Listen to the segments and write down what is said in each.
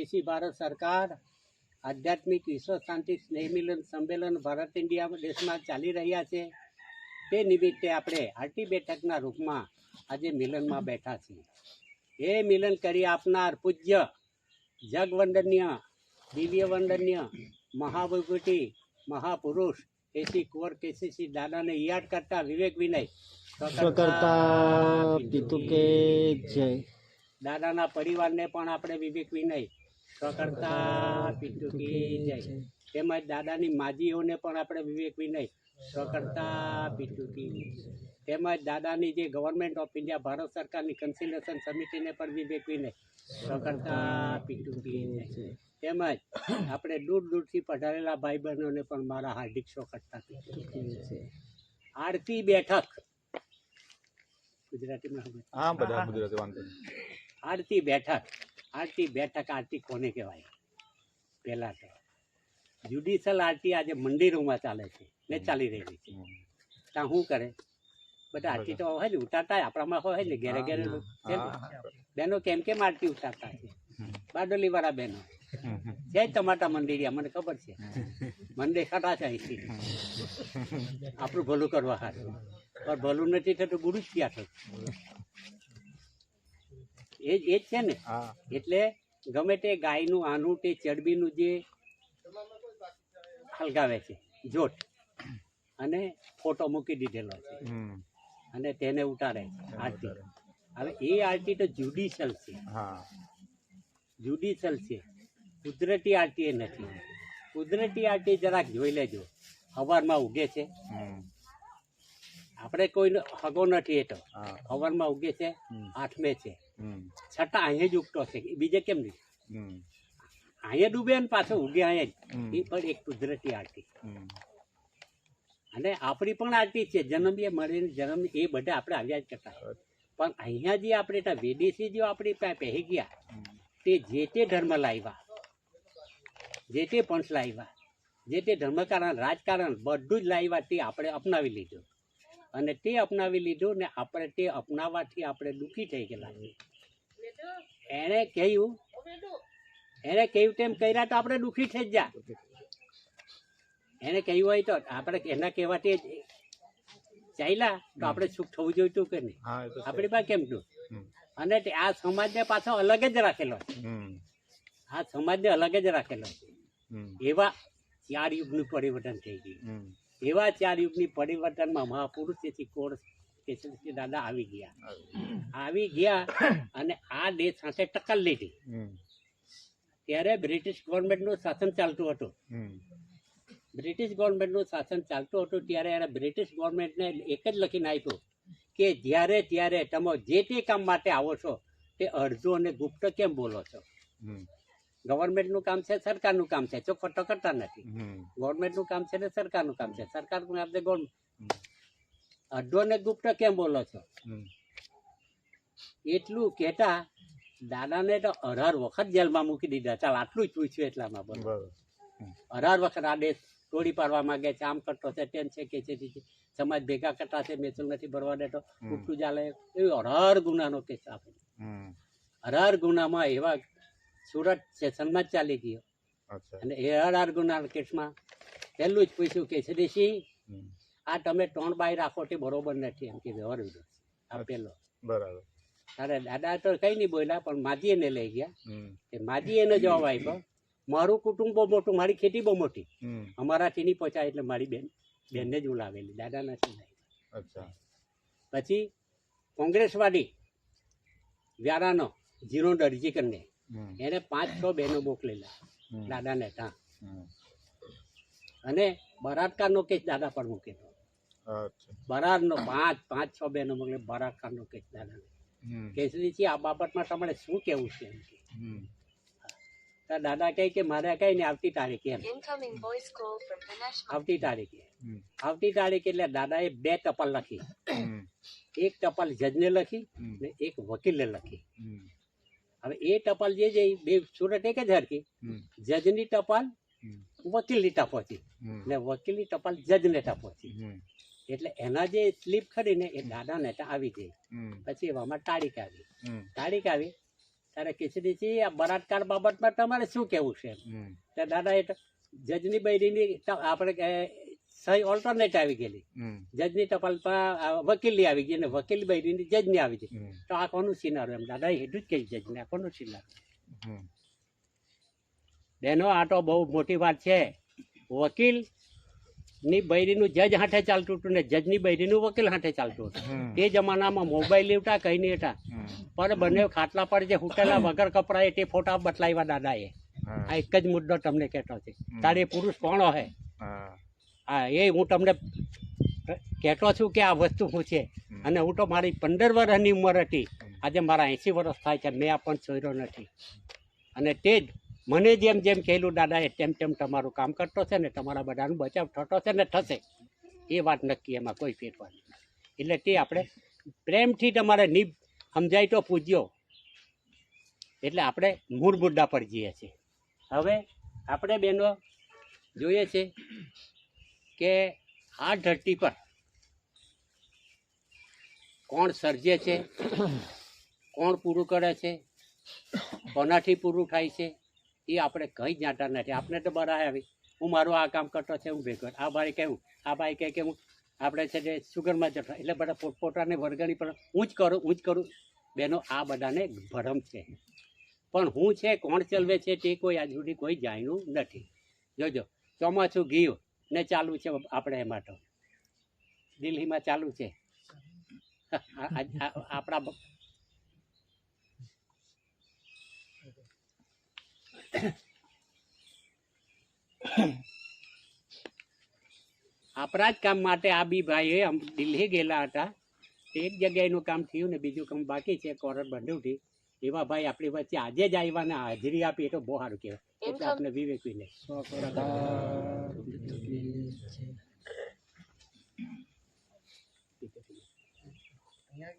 એસી ભારત સરકાર આધ્યાત્મિક વિશ્વ શાંતિ સ્નેહ મિલન સંમેલન ભારત ઇન્ડિયા દેશમાં ચાલી રહ્યા છે. તે નિમિત્તે આપણે આરટી બેઠકના રૂપમાં આજે મિલનમાં બેઠા છીએ. એ મિલન કરી આપનાર પૂજ્ય જગવંદનીય દિવ્ય વંદનીય મહાવિભૂતિ મહાપુરુષ એસી કુંવર કેસીસી દાદાને યાદ કરતા વિવેક વિનય સ્વકર્તા પિતુ કે જય. દાદાના પરિવારને પણ આપણે વિવેક વિનય સ્વકર્તા પિતુ કી જય. તેમજ દાદાની માજીઓને પણ આપણે વિવેક વિનય સ્વકર્તા પિતુ કી જય. તેમજ દાદાની જે ગવર્મેન્ટ ઓફ ઇન્ડિયા ભારત સરકારની કન્સિલરેશન સમિતિને પણ વિવેક વિનય સ્વકર્તા પિતુ કી જય. તેમજ આપણે દૂર દૂરથી પધારેલા ભાઈ બહેનોને પણ મારા હાર્દિક સ્વકર્તા પિતુ કી જય. આરતી બેઠક ગુજરાતીમાં હા બધા ગુજરાતી વાંધો આરતી બેઠક આરતી કોને કહેવાય? પહેલાં તો જ્યુડિશિયલ આરતી આજે મંદિરોમાં ચાલે છે ને ચાલી રહેલી છે. ત્યાં શું કરે બધા આરતી તો હોય ને ઉતારતા આપણામાં હોય ને ઘેરે ઘેરે બહેનો કેમ આરતી ઉતારતા છે? બારડોલી વાળા બહેનો છે ટમાટા મંદિરિયા, મને ખબર છે. મને દેખાતા છે અહીંથી આપણું ભલું કરવા હારું, પણ ભલું નથી થતું ગુરુ જ ક્યાં થતું એ જ છે ને. એટલે ગમે તે ગાયનું આનું તે ચરબીનું જે હલગાવે છે જોટ અને ફોટો મૂકી દીધેલો છે અને તેને ઉતારે આરતી. હવે એ આરતી તો જ્યુડિશિયલ છે, જ્યુડિશિયલ છે, કુદરતી આરતી એ નથી. કુદરતી આરતી જરાક જોઈ લેજો. સવારમાં ઉગે છે, આપણે કોઈ હગો નથી, એ તો સવારમાં ઉગે છે, આઠમે છે, છતાં અહીંયા જ ઉગતો છે, બીજે કેમ નહીં? અહીંયા ડૂબે ને પાછો ઉગે અહીંયા જ. એ પણ એક કુદરતી આરતી. અને આપણી પણ આરતી છે, જન્મીએ મળીને જન્મ એ બધા આપણે આવ્યા જ કરતા. પણ અહીંયા જે આપણે વિદેશી જો આપણી પહેરી ગયા તે જે તે ધર્મ લાવ્યા, જે તે પંથ લાવ્યા, જે તે ધર્મકારણ રાજકારણ બધું જ લાવ્યા, તે આપણે અપનાવી લીધું. અને તે અપનાવી લીધું ને આપણે તે અપનાવવાથી આપણે દુઃખી થઈ ગયેલા. એને કહ્યું તેમ કર્યા તો આપણે દુઃખી થઈ જ જા. એને કહ્યું હોય તો આપણે એના કહેવાથી ચાલ્યા તો આપણે સુખ થવું જોઈતું કે નહીં? આપણી પાસે કેમ તું? અને આ સમાજને પાછો અલગ જ રાખેલો છે. આ સમાજને અલગ જ રાખેલો છે. એવા 4 યુગનું પરિવર્તન થઈ ગયું. એવા 4 યુગની પરિવર્તનમાં મહાપુરુષ કેસરી દાદા આવી ગયા અને આ દેશ સાથે ટક્કર લીધી. ત્યારે બ્રિટિશ ગવર્મેન્ટનું શાસન ચાલતું હતું. ત્યારે એને બ્રિટિશ ગવર્મેન્ટને એક જ લખીને આપ્યું કે જ્યારે ત્યારે તમે જે તે કામ માટે આવો છો તે અડધું અને ગુપ્ત કેમ બોલો છો? ગવર્મેન્ટનું કામ છે, સરકારનું કામ છે, ચોખવટો કરતા નથી. ગવર્મેન્ટનું કામ છે ને સરકારનું કામ છે, સરકારનું કામ છે ગવર્મેન્ટ. અડધો ને ગુપ્ત કેમ બોલો છો? એટલું કહેતા દાદાને તો 18 વખત જેલમાં મૂકી દીધા. ચાલ આટલું જ પૂછ્યું એટલામાં બોલો. 18 વખત આ દેશ તોડી પાડવા માંગે છે, આમ કરતો છે, તેમ છે, કે છે, સમાજ ભેગા કરતા છે, મેસલ નથી ભરવા દેતો, ઉઠું ચાલે, એવી 18 ગુનાનો કેસ આપે. 18 ગુનામાં એવા સુરત સેશનમાં જ ચાલી ગયો. અને એ 18 ગુનાના કેસમાં પહેલું જ પૂછ્યું કે શ્રીસિંહ આ તમે 3 બાય રાખો તે બરોબર નથી, એમ કે વ્યવહાર વિરોધ. આ પહેલો બરાબર. તારે દાદા તો કઈ નહીં બોલ્યા, પણ માજી એને લઈ ગયા. એ માજી એને જવાબ આપ્યો મારું કુટુંબ બહુ મોટું, મારી ખેતી બહુ મોટી, અમારાથી નહીં પહોંચાય એટલે મારી બેનને જ ઉલાવેલી, દાદા નથી લાવી. પછી કોંગ્રેસવાદી વ્યારાનો જીરો દરજી કરીને એને 5-6 બહેનો મોકલેલા દાદાને ત્યાં. અને બળાત્કારનો કેસ દાદા પર મૂકેલો. બરારનો 5-6 બહેનો મોકલે બળાત્કારનો કેસ દાદાને. કેસરીજી આ બાબતમાં તમારે શું કેવું છે? દાદા કહે કે મારે કઈ ને આવતી તારીખે એમ. આવતી તારીખે એટલે દાદાએ 2 ટપાલ લખી. એક ટપાલ જજને લખી ને એક વકીલને લખી. હવે એ ટપાલ જે બે સુરત એક જ હરકી. જજની ટપાલ વકીલની ટપોચી ને વકીલની ટપાલ જજને ટપોચી. એટલે એના જે સ્લીપ ખરી ને એ દાદાને આવી ગઈ. પછી એવામાં તારીખ આવી. ત્યારે ખીચડીજી આ બળાત્કાર બાબતમાં તમારે શું કેવું છે? ત્યાં દાદા એ જજની બૈરીની આપણે સહી ઓલ્ટરનેટ આવી ગયેલી, જજની ટપાલ પર વકીલની આવી ગઈ અને વકીલ બૈરીની જજની આવી ગઈ. તો આ કોનું સિનારો? એમ દાદા એટલું જ કહી જજને આ કોનું સિનારો? બેનો આ તો બહુ મોટી વાત છે. વકીલ ની બૈરીનું જજ હાથે ચાલતું હતું ને જજની બૈરીનું વકીલ હાથે ચાલતું હતું. તે જમાનામાં મોબાઈલ લેવટા કઈ નહીં હતા, પણ બંને ખાટલા પર જે હુટેલા વગર કપડાએ તે ફોટા બતલાવ્યા દાદાએ. આ એક જ મુદ્દો તમને કહેતો છે. તારે પુરુષ કોણ હે? હા, એ હું તમને કહેતો છું કે આ વસ્તુ શું છે. અને હું તો મારી 15 વર્ષની ઉંમર હતી, આજે મારા 80 વર્ષ થાય છે, મેં આ પણ છોડ્યો નથી. અને તે જ મને જેમ જેમ કહેલું દાદાએ તેમ તેમ તમારું કામ કરતો છે ને તમારા બધાનો બચાવ થતો છે ને થશે, એ વાત નક્કી, એમાં કોઈ ફેરફાર નહીં. એટલે તે આપણે પ્રેમથી તમારે નિભ સમજાય તો પૂજ્યો. એટલે આપણે મૂળ મુદ્દા પર જઈએ છીએ. હવે આપણે બહેનો જોઈએ છે કે આ ધરતી પર કોણ સર્જે છે, કોણ પૂરું કરે છે, કોનાથી પૂરું થાય છે, એ આપણે કંઈ જાણતા નથી. આપણે તો બરાબર આવી હું મારું આ કામ કરતો છે, હું ભેગો. આ ભાઈ કહેવું, આ ભાઈ કહે કે હું આપણે છે તે સુગરમાં જતો, એટલે બધા પોતપોતાને વર્ગણી પર હું જ કરું. બેનો આ બધાને ભરમ છે. પણ હું છે કોણ ચલવે છે તે કોઈ આજ સુધી કોઈ જાણ્યું નથી. જોજો ચોમાસું ગયું ને ચાલુ છે આપણે એમાં તો દિલ્હીમાં ચાલુ છે. આપણા આપણા જ કામ માટે આ બી ભાઈએ દિલ્હી ગયેલા હતા. એક જગ્યાએનું કામ થયું ને બીજું કામ બાકી છે કોરટ બંધુથી. એવા ભાઈ આપણી વચ્ચે આજે જ આવ્યા ને હાજરી આપી, એ તો બહુ સારું કહેવાય. એટલે આપણે વિવેકવી લે.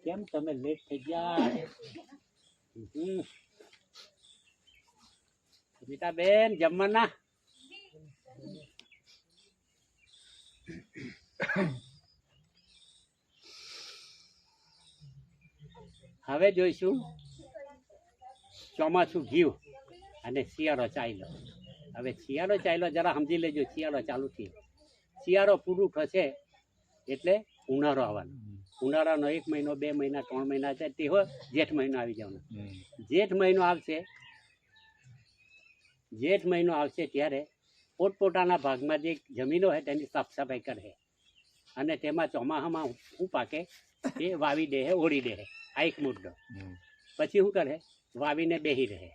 કેમ તમે લેટ થઈ ગયા? બેટા બેન જમવાના હવે જોઈશું. ચોમાસું ગયું અને શિયાળો ચાલ્યો. હવે શિયાળો ચાલ્યો, જરા સમજી લેજો. શિયાળો ચાલુ થયો, શિયાળો પૂરું થશે એટલે ઉનાળો આવવાનો. ઉનાળાનો 1 મહિનો 2 મહિના 3 મહિના છે તે હોય, જેઠ મહિનો આવી જવાનો. જેઠ મહિનો આવશે, જેઠ મહિનો આવશે ત્યારે પોતપોતાના ભાગમાં જે જમીનો હોય તેની સાફ સફાઈ કરે અને તેમાં ચોમાસામાં શું પાકે એ વાવી દે, ઓળી દે. આ એક મુદ્દો. પછી શું કરે? વાવીને બેસી રહે.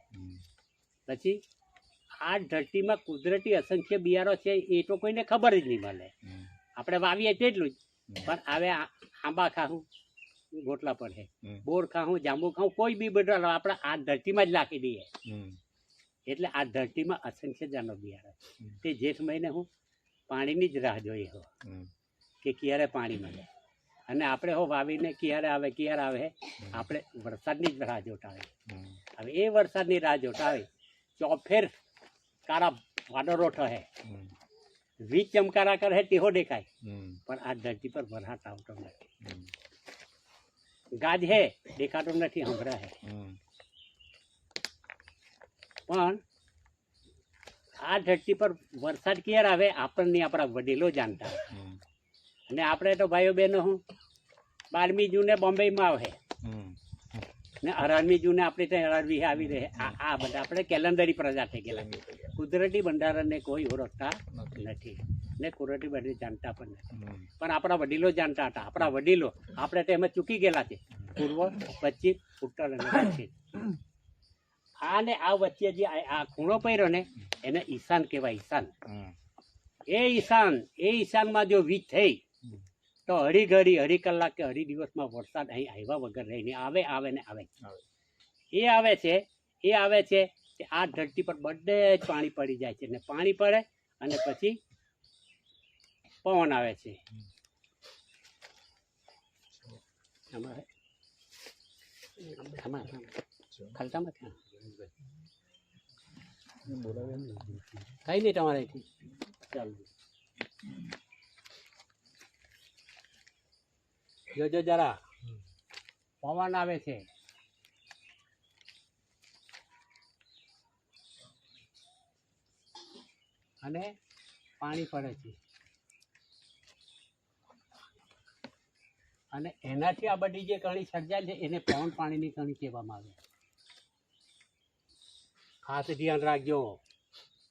પછી આ ધરતીમાં કુદરતી અસંખ્ય બિયારો છે, એ તો કોઈને ખબર જ નહીં મળે. આપણે વાવીએ તેટલું જ, પણ હવે આંબા ખાવું ગોટલા પડે, બોર ખાવું, જાંબુ ખાવું, કોઈ બી બધા આપણે આ ધરતીમાં જ નાખી દઈએ. એટલે આ ધરતીમાં અસંખ્ય જાનો બિયારો તે જેઠ મહિને હું પાણીની જ રાહ જોઈએ હો કે ક્યારે પાણી મળે. અને આપણે હો વાવીને ક્યારે આવે આપણે વરસાદની જ રાહ જોતા હોય. હવે એ વરસાદની રાહ જોતા હોય, ચોફેર કારા વાદળો થશે, વીજ ચમકારા કરે તેહો દેખાય, પણ આ ધરતી પર વરસાદ આવતો નથી. ગાજ હે દેખાતો નથી, હંભરા હે. પણ આ ધરતી પર વરસાદ ક્યારે આવે આપણને આપણા વડીલો જાણતા. અને આપણે તો ભાઈઓ બહેનો હું 12મી જૂને બોમ્બેમાં આવે ને 18મી જૂને આપણે ત્યાં 18 આવી રહે. આ બધા આપણે કેલેન્ડરી પ્રજા થઈ ગયેલા. કુદરતી બંધારણને કોઈ ઓળખતા નથી ને કુદરતી બંધારણ જાણતા પણ નથી. પણ આપણા વડીલો જાણતા હતા. આપણા વડીલો આપણે તો એમાં ચૂકી ગયેલા છે. પૂર્વ, પશ્ચિમ, ઉત્તર અને દક્ષિણ. આ ને આ વચ્ચે જે આ ખૂણો પડ્યો ને એને ઈશાન કહેવાય. ઈશાન એ ઈશાનમાં જો વીજ થઈ તો અઢી ઘડી, અઢી કલાક કે અઢી દિવસમાં વરસાદ અહીં આવ્યા વગર રહીને આવે ને આવે. એ આવે છે કે આ ધરતી પર બધે જ પાણી પડી જાય છે ને પાણી પડે અને પછી પવન આવે છે. કઈ નહીં તમારે ચાલો જોજો જરા પવન આવે છે. અને પાણી પડે છે, અને એનાથી આ બધી જે કણી સર્જાય છે એને પવન પાણીની કણી કહેવામાં આવે. ખાસ ધ્યાન રાખજો,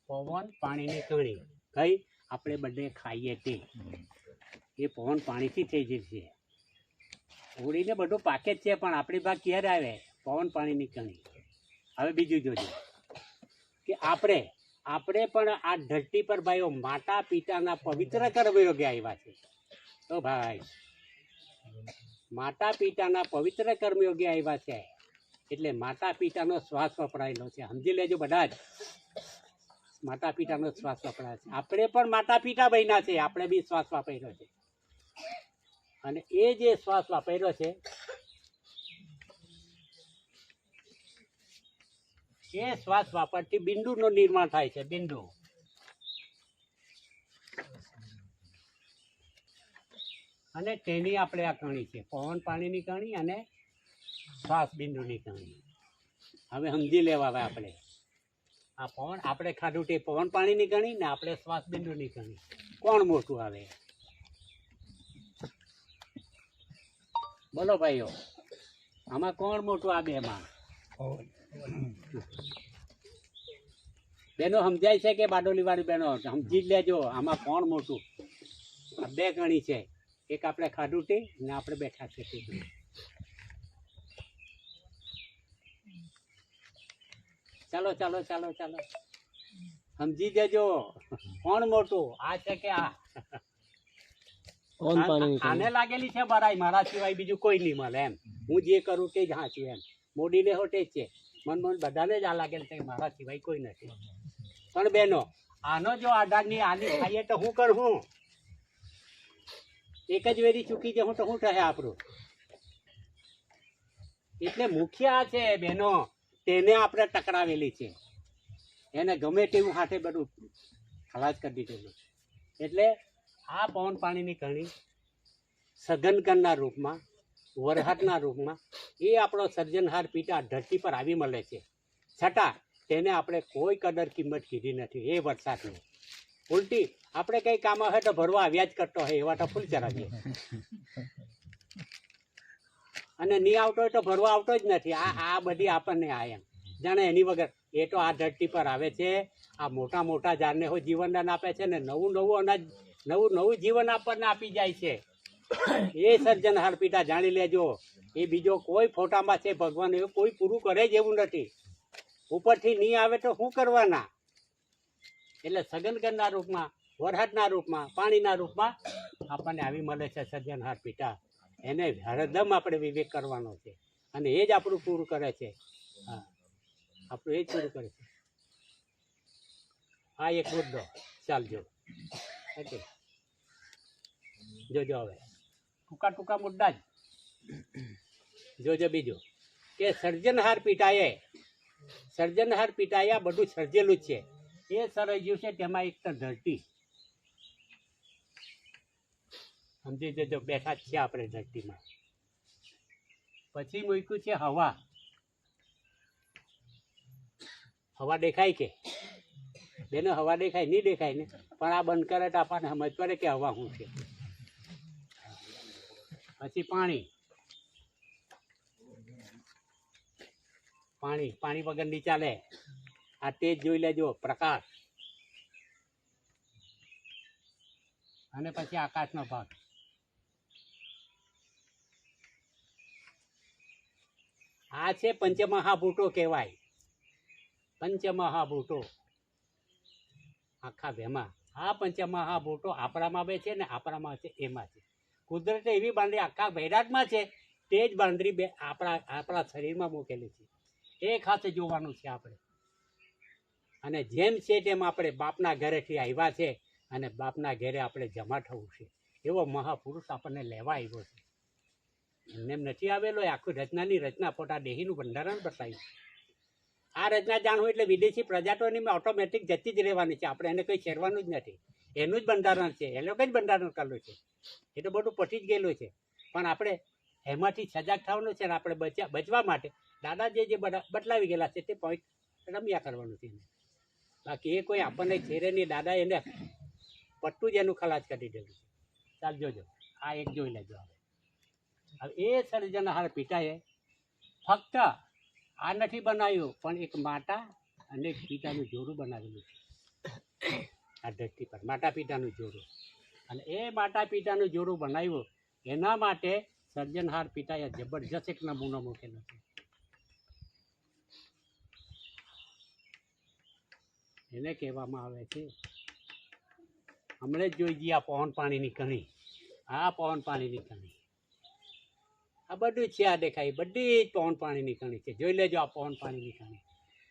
પવન પાણીની કણી કઈ આપણે બધે ખાઈએ તે એ પવન પાણીથી થઈ જશે. ઓળીને બધું પાકે જ છે, પણ આપણી ભાગ ક્યારે આવે? પવન પાણીની કણી. હવે બીજું જોજો કે આપણે પણ આ ધરતી પર ભાઈઓ માતા પિતાના પવિત્ર કર્મયોગે આવ્યા છે. તો ભાઈ માતા પિતાના પવિત્ર કર્મયોગે આવ્યા છે એટલે માતા પિતાનો શ્વાસ વપરાયેલો છે. સમજી લેજો બધા જ, માતા પિતાનો શ્વાસ વપરાય છે. આપણે પણ માતા પિતા બન્યા છે, આપણે બી શ્વાસ વાપર્યો છે, અને એ જે શ્વાસ વાપર્યો છે એ શ્વાસ વાપરથી બિંદુનું નિર્માણ થાય છે. બિંદુ અને તેની આપણે આ કણી છે, પવન પાણીની કણી અને શ્વાસ બિંદુની કણી. હવે સમજી લેવા. હવે આપણે આ પવન આપણે ખાધું તે પવન પાણીની કણી ને આપણે શ્વાસ બિંદુની કણી. કોણ મોટું આવે? બોલો ભાઈઓ, આમાં કોણ મોટું? આ બેમાં બેનો સમજાય છે કે બારડોલી વાળી બેનો સમજી જ લેજો, આમાં કોણ મોટું? આ બે કણી છે, એક આપણે ખાધું તે ને આપણે બેઠા છે તે. ચાલો ચાલો ચાલો ચાલો સમજી જજો કોણ મોટું. આ છે કે આ? આને લાગેલી છે બરાઈ, મારા સિવાય બીજું કોઈ નહીં મળે એમ. હું જે કરું તે જ હાચું એમ. મોડીને હોટે જ છે, મન બધાને જ આ લાગેલ છે મારા સિવાય કોઈ નથી. પણ બેનો આનો જો આધારની આની ખાઈએ તો શું કરું? એક જ વેરી ચૂકી જવું તો શું થશે આપણું? એટલે મુખ્ય આ છે બેનો, તેને આપણે ટકરાવેલી છે, એને ગમે તેવું હાથે બધું ખલાસ કરી દીધેલું. એટલે આ પવન પાણીની કણી સઘનકણના રૂપમાં, વરહાદના રૂપમાં એ આપણો સર્જનહાર પિતા ધરતી પર આવી મળે છે, છતાં તેને આપણે કોઈ કદર કિંમત કીધી નથી. એ વરસાદની ઉલટી આપણે કંઈ કામ આવે તો ભરવા આવ્યા જ કરતો હોય એવા તો ફૂલ ચરાવીએ, અને નહીં આવતો હોય તો ભરવા આવતો જ નથી. આ બધી આપણને આ એમ જાણે એની વગર. એ તો આ ધરતી પર આવે છે, આ મોટા મોટા ઝાડને હોય જીવનદાન આપે છે ને નવું નવું અનાજ, નવું નવું જીવન આપણને આપી જાય છે. એ સર્જનહાર પિતા જાણી લેજો. એ બીજો કોઈ ફોટામાં છે ભગવાન એવું કોઈ પૂરું કરે જ એવું નથી. ઉપરથી નહીં આવે તો શું કરવાના? એટલે સગનગણના રૂપમાં, વરહાદના રૂપમાં, પાણીના રૂપમાં આપણને આવી મળે છે સર્જનહાર પિતા. એને હરદમ આપણે વિવેક કરવાનો છે, અને એ જ આપણું પૂરું કરે છે. હા, આપણું એ જ પૂરું કરે છે. આ એક મુદ્દો ચાલજો. ઓકે, જોજો હવે ટૂંકા ટૂંકા મુદ્દા જ જોજો. બીજું કે સર્જનહાર પિતાએ આ બધું સર્જેલું જ છે. એ સર્જ્યું છે તેમાં એક તો ધરતી, સમજી જજો, બેઠા જ છે આપણે ધરતીમાં. પછી મૂક્યું છે હવા. હવા દેખાય કે બેનો? હવા દેખાય? નહીં દેખાય ને, પણ આ બંધ કરે તો આપણને સમજ પડે કે હવા શું છે. પછી પાણી, પાણી વગર નહીં ચાલે. આ તેજ જોઈ લેજો, પ્રકાશ. અને પછી આકાશનો ભાગ. આ છે પંચમહાભૂતો કહેવાય. પંચમહાભૂતો આખા ભેમાં. આ પંચમહાભૂતો આપણામાં બે છે ને આપણામાં છે, એમાં છે. કુદરતે એવી બાંધરી આખા વૈરાગમાં છે, તે જ બાંધરી બે આપણા શરીરમાં મૂકેલી છે. એ ખાસ જોવાનું છે આપણે. અને જેમ છે તેમ આપણે બાપના ઘરેથી આવ્યા છે, અને બાપના ઘરે આપણે જમા થવું છે. એવો મહાપુરુષ આપણને લેવા આવ્યો છે. એમને એમ નથી આવેલો. એ આખું રચનાની રચના પોતા દેહીનું બંધારણ બતાવ્યું. આ રચના જાણવું એટલે વિદેશી પ્રજાતોની ઓટોમેટિક જતી જ રહેવાની છે. આપણે એને કંઈ છેડવાનું જ નથી. એનું જ બંધારણ છે, એ લોકો જ બંધારણ કરેલું છે. એ તો બધું પટી જ ગયેલું છે. પણ આપણે એમાંથી સજાગ થવાનું છે, ને આપણે બચવા માટે દાદા જે બદલાવી ગયેલા છે તે પોઈન્ટ રમ્યા કરવાનું છે. બાકી એ કોઈ આપણને છેરે નહીં. દાદા એને પટ્ટું જ એનું ખલાસ કરી દેલું છે. ચાલ જોજો, આ એક જોઈ લેજો. હવે એ સર્જનહાર પિતાએ ફક્ત આ નથી બનાવ્યું, પણ એક માતા અને એક પિતાનું જોડું બનાવેલું છે આ ધરતી પર. માતા પિતાનું જોડું, અને એ માતા પિતાનું જોડું બનાવ્યું એના માટે સર્જનહાર પિતાએ જબરજસ્ત એક નમૂનો મૂકેલો છે. એને કહેવામાં આવે છે, હમણાં જ જોઈ જઈએ આ પવન પાણીની કણી, આ પવન પાણીની કણી, આ બધું છે. આ દેખાય બધી જ પવન પાણીની કણી છે. જોઈ લેજો આ પવન પાણીની કણી.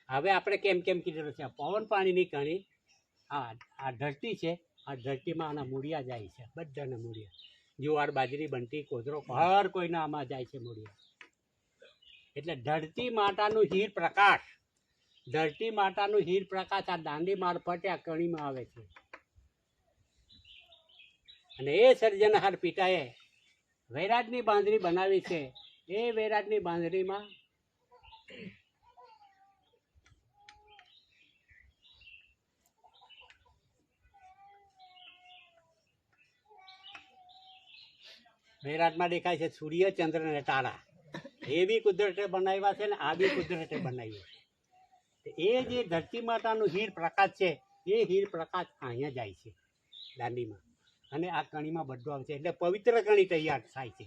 હવે આપણે કેમ કેમ કીધેલું છે, આ પવન પાણીની કણી આ ધરતી છે. આ ધરતીમાં આના મૂળિયા જાય છે, બધાના મૂળિયા. જુવાર, બાજરી, બંટી, કોદરો, હર કોઈના આમાં જાય છે મૂળિયા. એટલે ધરતી માતાનું હીર પ્રકાશ, ધરતી માતાનું હીર પ્રકાશ આ દાંડી મારફતે આ કણીમાં આવે છે. અને એ સર્જનહાર પિતાએ વૈરાજની બાંધણી બનાવી છે. એ વૈરાજની બાંધણીમાં વૈરાજમાં દેખાય છે સૂર્ય, ચંદ્ર અને તારા. એ બી કુદરતે બનાવ્યા છે ને આ બી કુદરતે બનાવ્યું છે. એ જે ધરતી માતાનું હીર પ્રકાશ છે, એ હીર પ્રકાશ અહીંયા જાય છે દાંડીમાં, અને આ કણીમાં બધું આવે છે. એટલે પવિત્ર કણી તૈયાર થાય છે.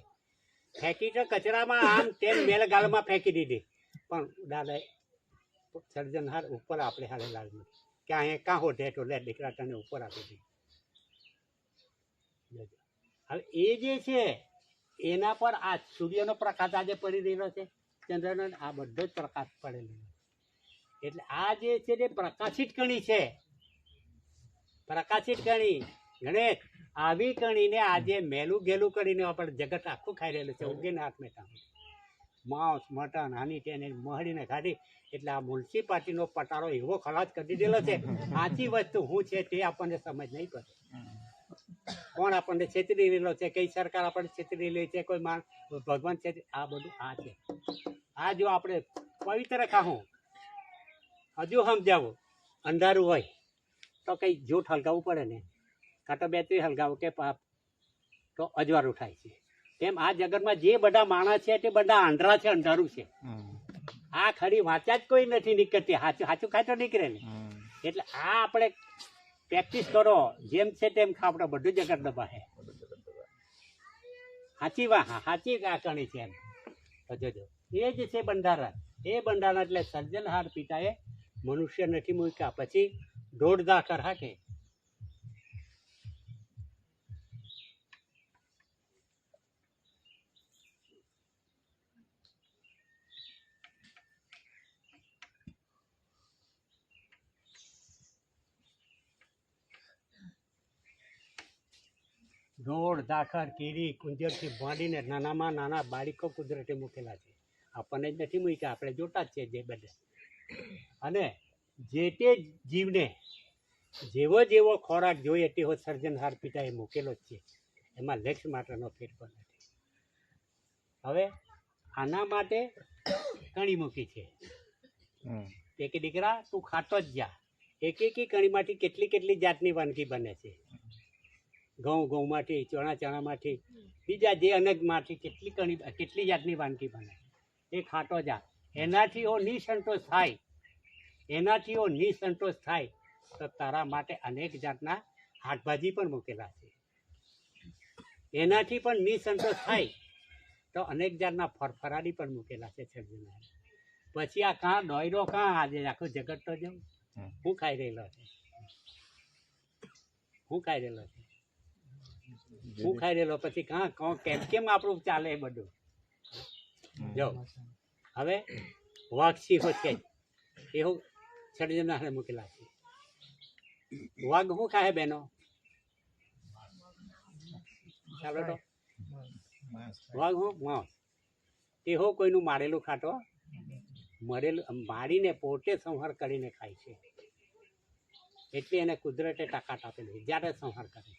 ફેંકી તો કચરામાં આમ તેમ મેલગાળમાં ફેંકી દીધી, પણ દાદાએ સર્જનહાર ઉપર આપણે હારે લાવ્યું કે અહીંયા કાં હોઠે તો લે દીકરા તને ઉપર આપી દે. હવે એ જે છે એના પર આ સૂર્યનો પ્રકાશ આજે પડી રહેલો છે, ચંદ્રનો, આ બધો જ પ્રકાશ પડેલો. એટલે આ જે છે તે પ્રકાશિત કણી છે. પ્રકાશિત કણી ગણેશ, આવી કણીને આજે મેલું ગેલું કરીને આપણે જગત આખું ખાઈ રહેલું છે. ઉગીને હાથ મેટા માંસ, મટન, હાની તેને મહડીને ખાધી. એટલે આ મ્યુનિસિપાલિટીનો પટારો એવો ખલાસ કરી દીધેલો છે. સાચી વસ્તુ શું છે તે આપણને સમજ નહીં પડે. કોણ આપણને છેતરી રહેલો છે, કઈ સરકાર આપણને છેતરી રહી છે, કોઈ માન ભગવાન છેતરી, આ બધું આ છે. આ જો આપણે પવિત્ર ખાવું, હજુ સમજાવું, અંધારું હોય તો કંઈ જૂઠ હલગાવવું પડે ને, કાં તો બેટરી હલગાવું કે તો અજવાળું થાય છે. તેમ આ જગતમાં જે બધા માણસ છે તે બધા આંધળા છે, અંધારું છે. આ ખરી વાંચ્યા જ કોઈ નથી નીકળતી. સાચું ખાય તો નીકળે ને. એટલે આ આપણે પ્રેક્ટિસ કરો, જેમ છે તેમ ખાવડો, બધું જગત દબાશે. સાચી વાત, સાચી આ કણી છે એમ. તો જોજો એ જ છે બંધારણ. એ બંધારણ એટલે સર્જનહાર પિતાએ મનુષ્ય નથી મૂક્યા, પછી દોડધા કર હાકે. ઢોળ, ધાખર, કીડી, કુંજરથી માંડીને નાનામાં નાના બાળકો કુદરતે મૂકેલા છે. આપણને જ નથી મૂક્યા, આપણે જોતા જ છે જે બધા. અને જે તે જીવને જેવો જેવો ખોરાક જોઈએ તેવો સર્જનહાર પિતાએ મૂકેલો જ છે. એમાં લેખ માટેનો ફેરફાર નથી. હવે આના માટે કણી મૂકી છે. એક દીકરા તું ખાતો જ જા. એક કણીમાંથી કેટલી કેટલી જાતની વાનગી બને છે. ઘઉંમાંથી, ચણામાંથી, બીજા જે અનેકમાંથી કેટલી જાતની વાનગી બને. એ ખાતો જા. એનાથી ઓ નિસંતોષ થાય, એનાથી ઓ નિસંતોષ થાય તો તારા માટે અનેક જાતના શાકભાજી પણ મૂકેલા છે. એનાથી પણ નિસંતોષ થાય તો અનેક જાતના ફરફરાડી પણ મૂકેલા છે. સર્જનહાર પછી આ કાં દોયરો કાં આજે આખું જગત તો જવું હું ખાઈ રહેલો છે, હું ખાઈ રહેલો છે, હું ખાઈ રહેલો. પછી કાં કેમ કેમ આપણું ચાલે એ બધું. જો હવે વાઘ સિંહો છે એવું સર્જનહારે મૂકેલા છે. વાઘ શું ખાય બહેનો? ચાલો તો વાઘ હું માંસ. એહો કોઈનું મારેલું ખાતો, મરેલું મારીને પોતે સંહાર કરીને ખાય છે. એટલે એને કુદરતે તાકાત આપેલી જ્યારે સંહાર કરે છે.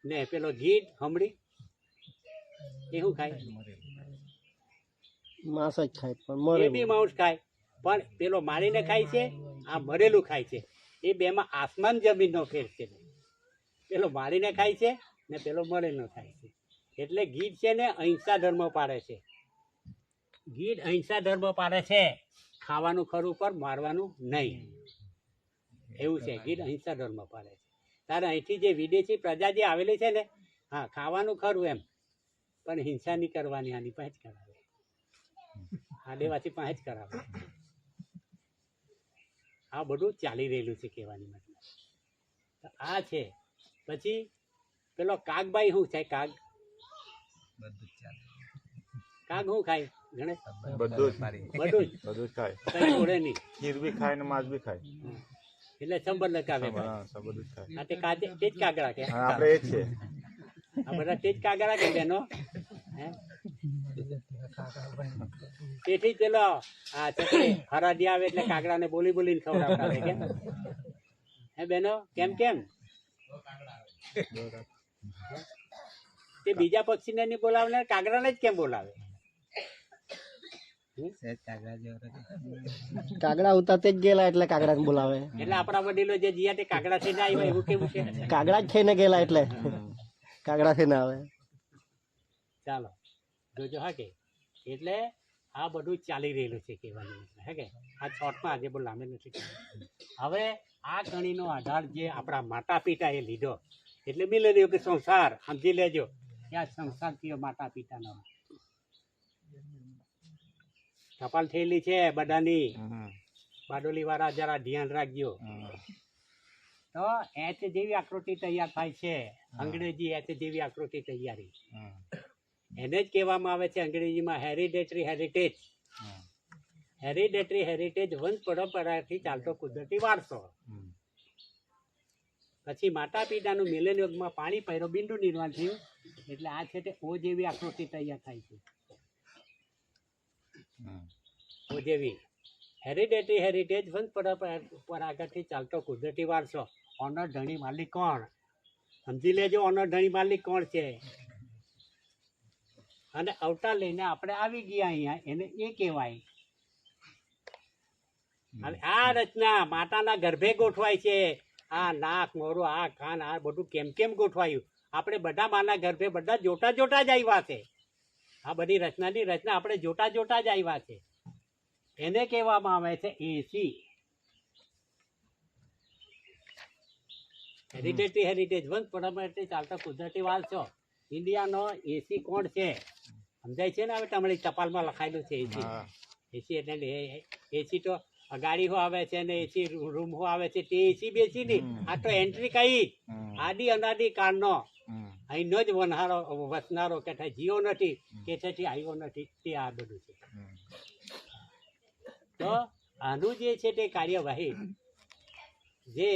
ને પેલો ગીધ, હમણી એ શું ખાય? માંસ જ ખાય, પણ એ બી માંસ ખાય, પણ પેલો મારીને ખાય છે આ મરેલું ખાય છે. એ બેમાં આસમાન જમીનનો ફેર છે. પેલો મારીને ખાય છે ને પેલો મરેલો ખાય છે. એટલે ગીધ છે ને અહિંસા ધર્મ પાડે છે. ગીધ અહિંસા ધર્મ પાડે છે. ખાવાનું ખરું પર મારવાનું નહીં, એવું છે. ગીધ અહિંસા ધર્મ પાડે છે. તારે અહીંથી જે વિદેશી પ્રજા જે આવેલી છે ને, હા ખાવાનું ખરું એમ, પણ હિંસા નહીં કરવાની. આની પાસે જ કરાવે, આદિવાસી પાસે જ કરાવે. આ બધું ચાલી રહેલું છે કહેવાની મતલબ આ છે. પછી પેલો કાગબાઈ શું છે? કાગ કાગ શું ખાય ગણેશ? બધું બધું જ ખાય, કઈ છોડે નહીં. ખીર બી ખાય ને માંસ બી ખાય. એટલે સંબર લગાવે. હા, બધું જ ખાય. આ તે તે જ કાગડા કે હા, આપણે એ જ છે. આ બધા તે જ કાગડા કે બેનો? હે તેથી પેલો આ હરાદી આવે એટલે કાગડાને બોલી બોલીને ખવડાવતા કે હે બેનો કેમ કેમ તે બીજા પક્ષીને નહીં બોલાવે, કાગડાને જ કેમ બોલાવે? કાગડા ઉતા તે જ ગયેલા એટલે કાગડાને બોલાવે. એટલે આપણા વડીલો જે જીયા તે કાગડા થઈને આવ્યા એવું કેવું છે? કાગડા જ થઈને ગયેલા એટલે કાગડા થઈને આવે. ચાલો જોજો. હા કે એટલે આ બધું ચાલી રહેલું છે કહેવાનું હે કે આ શોર્ટમાં આજે બહુ લાંબે નથી કહેવાનું. હવે આ ગણીનો આધાર જે આપણા માતા પિતા એ લીધો એટલે મિલેનિયો કે સંસાર સમજી લેજો કે આ સંસાર કયો માતા પિતાનો ટપાલ થયેલી છે બધાની. બારડોલી વાળા જરા ધ્યાન રાખજો. તો એચ જેવી આકૃતિ તૈયાર થાય છે. અંગ્રેજી એચ જેવી આકૃતિ તૈયારી એને જ કહેવામાં આવે છે અંગ્રેજીમાં હેરિડેટરી હેરિટેજ. હેરિડેટરી હેરિટેજ વંશ પરંપરાથી ચાલતો કુદરતી વારસો. પછી માતા પિતાનું મિલન યુગમાં પાણી પહેરો બિંદુ નિર્માણ થયું એટલે આ છે તે ઓ જેવી આકૃતિ તૈયાર થાય છે. ઓ જેવી હેરિડેટરી હેરિટેજ વંશ પરંપરાથી ચાલતો કુદરતી વારસો. ઓનર ધણી માલિક કોણ? સમજી લેજો ઓનર ધણી માલિક કોણ છે. અને અવતાર લઈને આપણે આવી ગયા અહીંયા એને એ કહેવાય. અને આ રચના માતાના ગર્ભે ગોઠવાય છે. આ નાક મોરું આ કાન આ બધું કેમ કેમ ગોઠવાયું? આપણે બધા માના ગર્ભે બધા જોતા જોતા જ આવ્યા છે. આ બધી રચનાની રચના આપણે જોતા જોતા જ આવ્યા છે. એને કહેવામાં આવે છે એસી. હેરિટેજ હેરિટેજ વંશ પરંપરાથી ચાલતા કુદરતી વારસો. ઇન્ડિયાનો એસી કોણ છે સમજાય છે ને? હવે તમારી ટપાલમાં લખાયેલું છે એસી. એસી એટલે એસી તો ગાડી હો આવે છે ને એસી રૂમ હો આવે છે તે એસી બેસી નહીં. આ તો એન્ટ્રી કઈ આદિ અનાદિ કાળનો અહીંનો જ વસનારો કે જીવો નથી કે આવ્યો નથી તે આ બધું છે. તો આનું જે છે તે કાર્યવાહી જે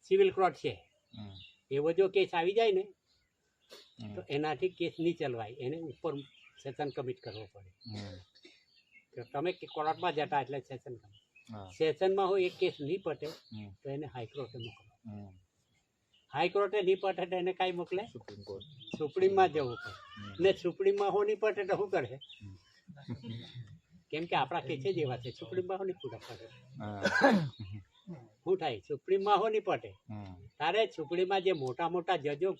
સિવિલ કોર્ટ છે એવો જો કેસ આવી જાય ને તો એનાથી કેસ નહીં ચલવાય. એને ઉપર સેશન કમિટ કરવો પડે. તમે કોર્ટમાં જતા એટલે સેશન કમિટ સેશનમાં હોય એક કેસ નહીં પટે તો એને હાઈકોર્ટે મોકલો. હાઈકોર્ટે નહીં પટે તો એને કાંઈ મોકલે? સુપ્રીમમાં જવું પડે. ને સુપ્રીમમાં હો નહીં પટે તો શું કરે? કેમ કે આપણા કેસે જ એવા છે. સુપ્રીમમાં હો નહીં પૂરા પડે શું થાય? સુપ્રીમમાં હો નહીં પટે તારે સુપ્રીમમાં જે મોટા મોટા જજો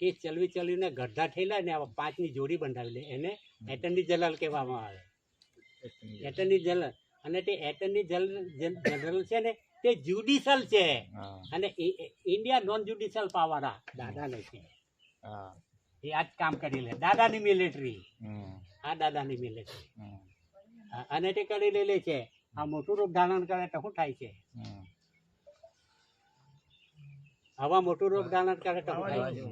કેસ ચલવી ચલવીને ગઢા થયેલા ને 5ની જોડી બંધાવી લે એને એટર્ની જનરલ કહેવામાં આવે. Attorney general. અને તે એટર્ની જનરલ છે ને તે જ્યુડિશિયલ છે. અને ઇન્ડિયા નોન જ્યુડિશિયલ પાવર આ દાદાને છે. એ આ જ કામ કરી લે. દાદાની મિલિટરી. આ દાદાની મિલિટરી અને તે કરી લેલી છે. આ મોટું રૂપ ધારણ કરે તો શું થાય છે? આવા મોટું રૂપ ધારણ કરે તો શું થાય છે?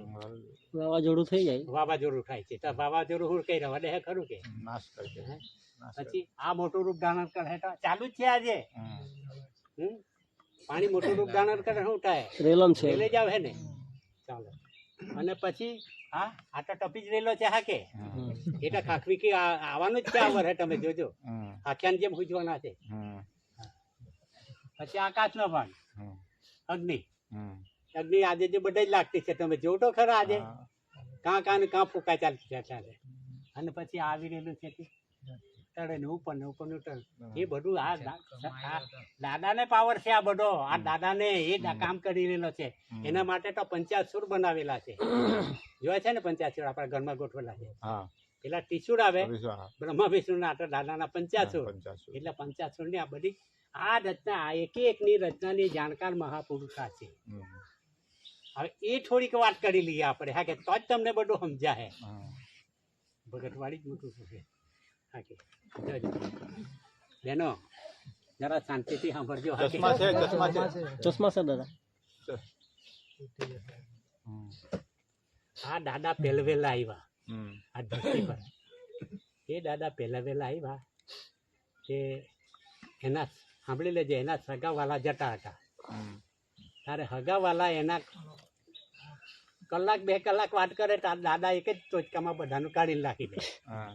વાવાઝોડું થઈ જાય. વાવાઝોડું થાય છે. તો વાવાઝોડું શું કઈ રવા દે ખરું કે? પછી આ મોટું રૂપ ધારણ કરે તો ચાલુ જ છે આજે. પાણી મોટું રૂપ ધારણ કરે શું થાય? રેલમ છે. રેલે જ આવે ને. ચાલો. અને પછી આ તો ટપી જ રેલો છે. હા કે એટલે ખાખવી કે આવવાનું જ છે. આવર હે તમે જોજો. આખ્યાન જેમ પૂછવાના છે. પછી આકાશનો ભાગ અગ્નિ. અગ્નિ આજે જે બધા જ લાગતી છે. તમે જોવો તો ખરા આજે કાં કાં ને કાં ફૂંકા ચાલતી ચાલે. અને પછી આવી રહેલું છે ટળે ને ઉપર ટળે એ બધું આ દાદાને પાવર છે. આ બધો આ દાદાને એ કામ કરી રહેલો છે. એના માટે તો પંચાસુર બનાવેલા છે. જોયા છે ને પંચાસુર આપણા ઘરમાં ગોઠવેલા છે. હા પેલા ત્રિશુળ આવે હા, બ્રહ્મા વિષ્ણુ ના દાદાના પંચાસુર. 85. એટલે પંચાસુર ની આ બધી આ રચના આ એક એકની રચનાની જાણકાર મહાપુરુષા છે. હમ. હવે એ થોડીક વાત કરી લઈએ આપણે. હા કે તો જ તમને બધું સમજાય. હા. ભગતવાડી જ મોટું છે. હા કે જોજો. બેનો જરા શાંતિથી સાંભળજો. હા કે ચશ્મા છે ચશ્મા છે ચશ્મા છે દાદા. હમ. આ દાદા પહેલવેલા આવ્યા હમ. આ ધરતી પર. એ દાદા પહેલવેલા આવ્યા કે એના સાંભળી લેજે, એના સગાવાલા જતા હતા. હમ. તારે હગાવાલા એના કલાક 2 કલાક વાત કરે તો આ દાદા એક જ ટોચકામાં બધાનું કાઢીને નાખી દે. હા.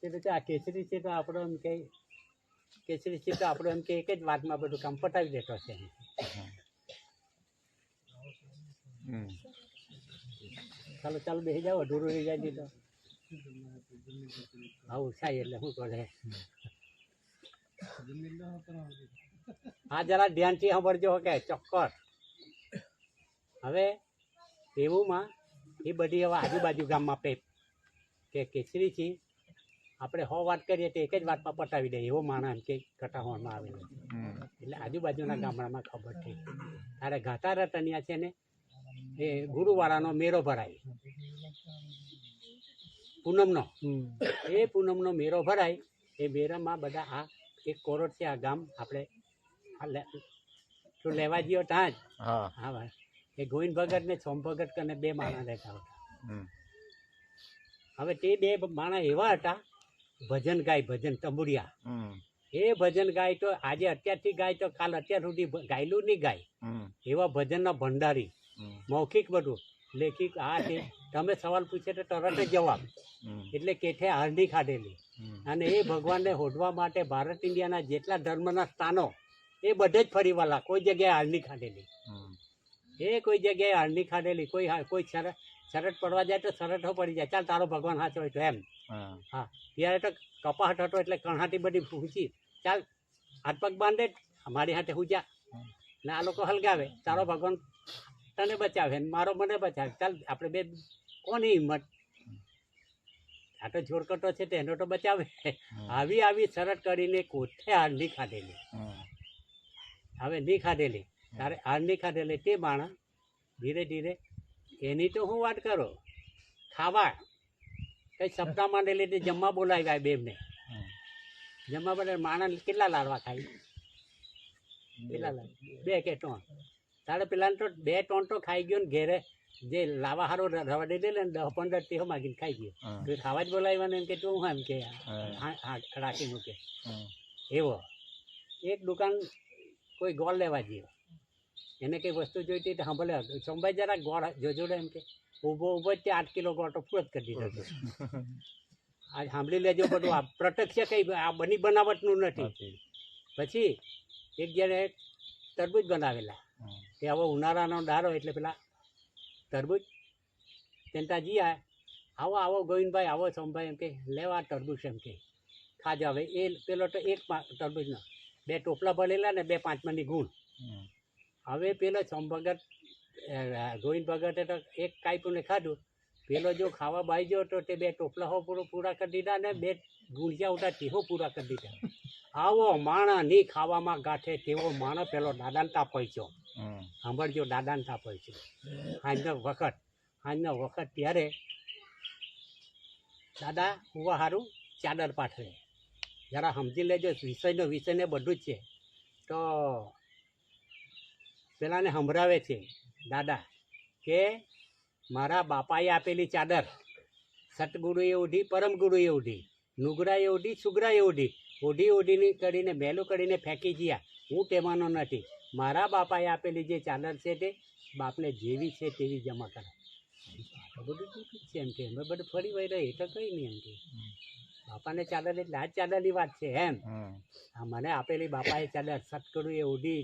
એટલે આ કેસરી છે તો આપણો એમ કે કેસરી છે તો આપણો એમ કે એક જ વાતમાં બધું કામ પટાવી દેતો છે. હમ. ચાલો ચાલો બેસી જાઓ, અધૂરું રહી જાય નહીં તો આવું થાય એટલે શું કરે. હા જરા ધ્યાનથી સાંભળજો કે ચોક્કસ. હવે એવુંમાં એ બધી હવે આજુબાજુ ગામમાં કે કેસરી છે આપણે 100 વાત કરીએ તો એક જ વાતમાં પટાવી દે એવો માણસ એમ કે કટાવવામાં આવેલો. હમ. એટલે આજુબાજુના ગામડામાં ખબર થઈ. તારે ઘાટા રતનિયા છે ને એ ગુરુવારાનો મેળો ભરાય પૂનમનો. એ પૂનમનો મેળો ભરાય. એ મેળામાં બધા આ એક કોરડ છે આ ગામ આપણે તું લેવા ગયો ત્યાં જ. હા. હા ભાઈ એ ગોવિંદ ભગત ને સોમ ભગત કરીને 2 માણસ રહેતા હતા. હમ. હવે તે 2 માણસ એવા હતા ભજન ગાય, ભજન તંબુરિયા. હમ. એ ભજન ગાય તો આજે અત્યારથી ગાય તો કાલ અત્યાર સુધી ગાયલું નહીં ગાય. હમ. એવા ભજનના ભંડારી, હમ. મૌખિક બધું લેખિક. આ છે તમે સવાલ પૂછે તો તરત જ જવાબ. હમ. એટલે કેઠે હારડી ખાધેલી. હમ. અને એ ભગવાનને હોડવા માટે ભારત ઇન્ડિયાના જેટલા ધર્મના સ્થાનો એ બધે જ ફરીવાલા. કોઈ જગ્યાએ હારડી ખાધેલી. હમ. એ કોઈ જગ્યાએ હારડી ખાધેલી. કોઈ શરત પડવા જાય તો શરતો પડી જાય. ચાલ તારો ભગવાન સાચો હોય તો એમ. હા. હા ત્યારે તો કપાહટ હતો એટલે કણહાટી બધી પૂછી ચાલ હાથ પગ બાંધે અમારી હાથે હું જા ને આ લોકો હલગાવે. તારો ભગવાન તને બચાવે ને મારો મને બચાવે. ચાલ આપણે 2 કોની હિંમત. આ તો જોડકટો છે તેનો તો બચાવે. આવી શરત કરીને કોઠે હાર નહીં ખાધેલી. હમ. હવે નહીં ખાધેલી તારે હાર નહીં ખાધેલી તે માણસ ધીરે ધીરે એની તો હું વાત કરો ખાવા કઈ સપ્તાહ માંડેલી તે જમવા બોલાવ્યા 2 જમવા બોલે. માણસ કેટલા લાડવા ખાય? કેટલા લાડવા? 2 કે 3. તારે પેલા તો 2-3 તો ખાઈ ગયો ને ઘેરે જે લાવા હારો રવા દે ને 10-15 તેહો માગીને ખાઈ ગયો. તો ખાવા જ બોલાવ્યા ને એમ કે તું એમ કે રાખી મૂકે એવો. એક દુકાન કોઈ ગોળ લેવા ગયો. એને કઈ વસ્તુ જોઈતી તો સાંભળે સોમભાઈ જરા ગોળ જોજો એમ કે ઊભો જ તે 8 કિલો ગોળ તો પૂરો જ કરી દીધો. આ સાંભળી લેજો બધું. આ પ્રત્યક્ષ કઈ આ બની બનાવટનું નથી. પછી એક જણે તરબૂચ બનાવેલા. કે હવે ઉનાળાનો દારો એટલે પેલા તરબૂચ તેનતાજી આવો આવો ગોવિંદભાઈ આવો સોમભાઈ એમ કે લેવા તરબૂચ એમ કે ખાજો. હવે એ પેલો તો એક તરબૂચનો 2 ટોપલા ભરેલા ને 2 5 ગુણ. હવે પેલો સોમ ભગત ગોવિંદ ભગતે તો એક કાપ્યું ને ખાધું. પેલો જો ખાવા બાઈ ગયો તો તે 2 ટોપલા હો પૂરા કરી દીધા ને 2 ગુંજિયા ઉઠા તેહો પૂરા કરી દીધા. આવો માણસ નહીં ખાવામાં ગાંઠે તેવો માણસ પેલો દાદાને તાપ હોય છે. સાંભળજો દાદાને તાપ હોય છે. સાંજનો વખત ત્યારે દાદા ઉવા સારું ચાદર પાથરે. જરા સમજી લેજો વિષયને બધું જ છે. તો પેલાને સંભળાવે છે દાદા કે મારા બાપાએ આપેલી ચાદર સતગુરુએ ઓઢી, પરમગુરુએ ઓઢી, નુગરાએ ઓઢી, સુગરાએ ઓઢી, ઓઢીને કરીને મેલું કરીને ફેંકી ગયા. હું તેમાંનો નથી. મારા બાપાએ આપેલી જે ચાદર છે તે બાપને જેવી છે તેવી જમા કરે. બધું જૂઠું છે એમ કે અમે બધું ફરી વળી રહે તો કંઈ નહીં એમ કે બાપાને ચાદર એટલે આ જ ચાદરની વાત છે એમ. આ મને આપેલી બાપાએ ચાદર સતગુરુએ ઓઢી,